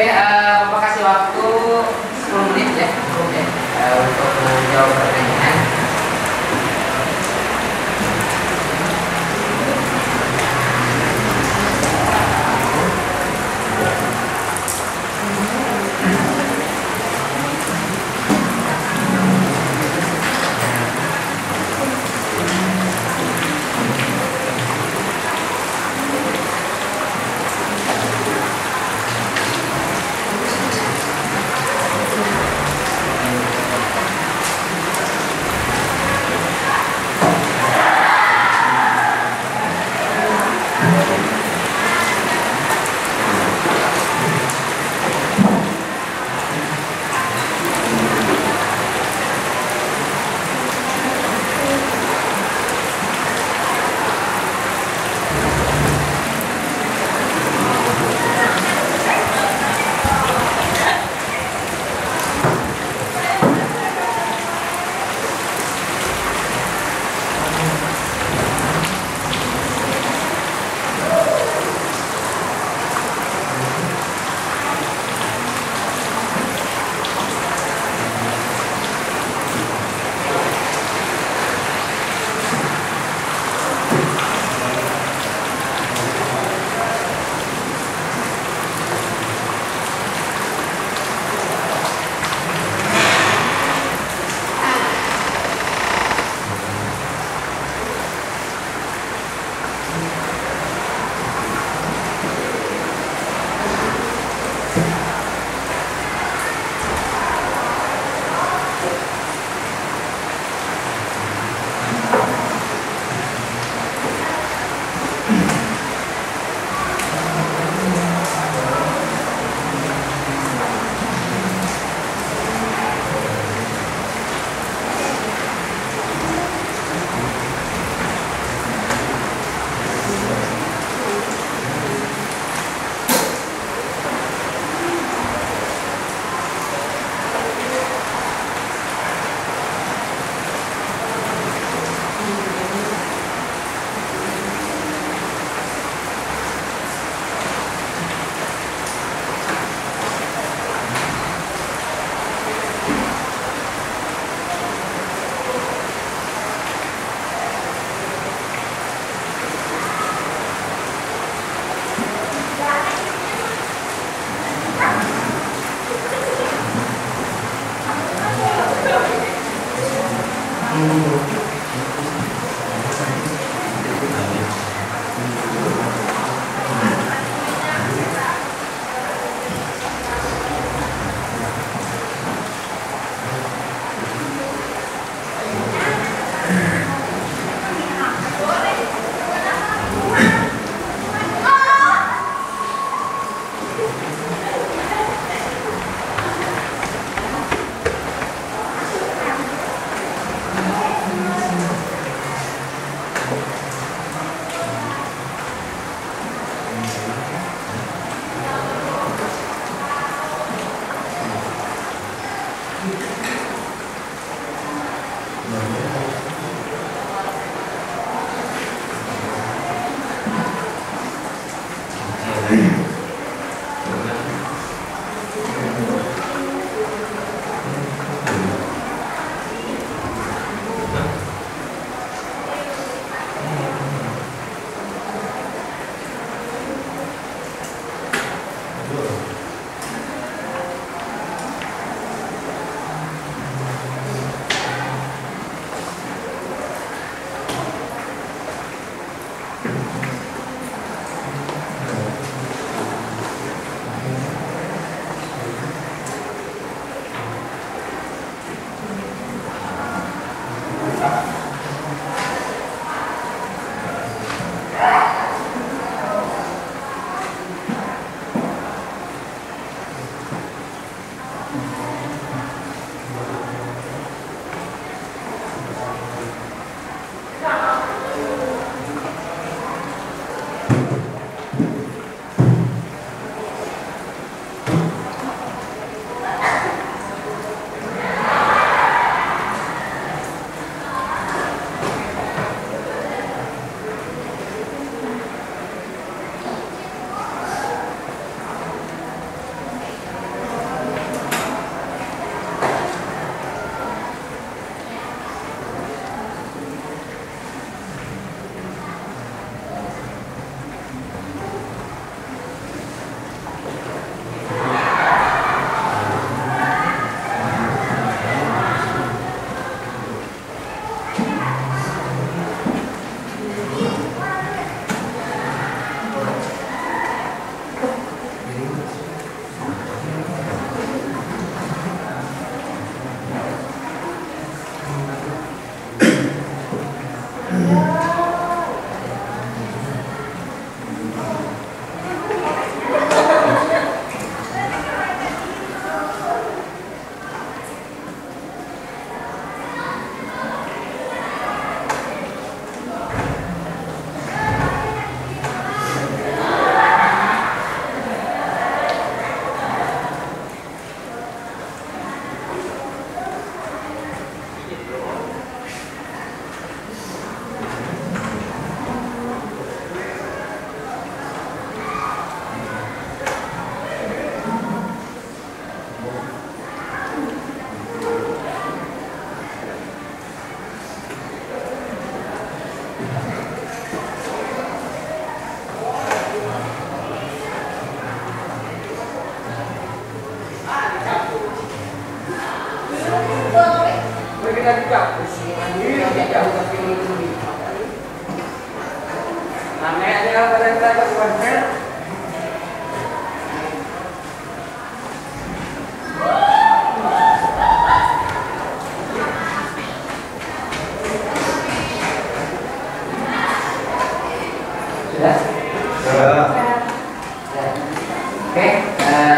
Bapak kasih waktu 10 menit ya, cukup ya, untuk menjawab pertanyaan.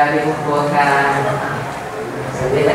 Dikumpulkan saja.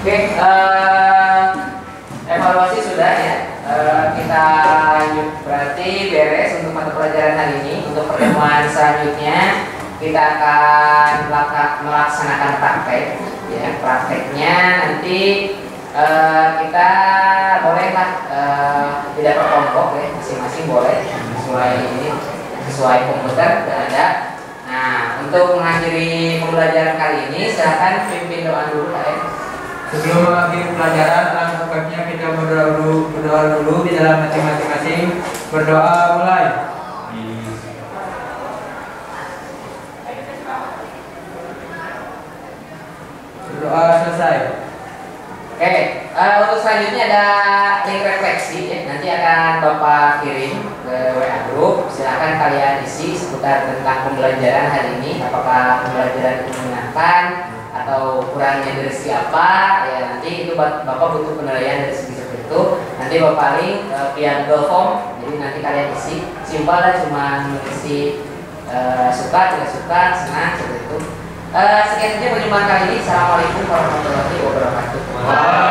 Oke, evaluasi sudah ya. Kita lanjut, berarti beres untuk mata pelajaran hari ini. Untuk pertemuan selanjutnya kita akan melaksanakan praktek. Ya, prakteknya nanti kita bolehlah tidak per kelompok ya, masing-masing boleh sesuai komputer ada. Nah, untuk mengakhiri pembelajaran kali ini, silakan pimpin doa dulu ya. Sebelum mengakhiri pelajaran, alangkah baiknya kita berdoa dulu di dalam hati masing-masing. Berdoa mulai. Berdoa selesai. Oke, untuk selanjutnya ada link refleksi ya. Nanti akan Bapak kirim ke WA Group. Silakan kalian isi seputar tentang pembelajaran hari ini. Apakah pembelajaran itu menyenangkan atau kurangnya dari segi apa ya, nanti itu Bapak butuh penilaian dari segi seperti itu. Nanti Bapak link via Google Form, jadi nanti kalian isi simpel lah, cuma mengisi suka, tidak suka, senang seperti itu. Sekian saja perjumpaan kali ini. Assalamualaikum warahmatullahi wabarakatuh.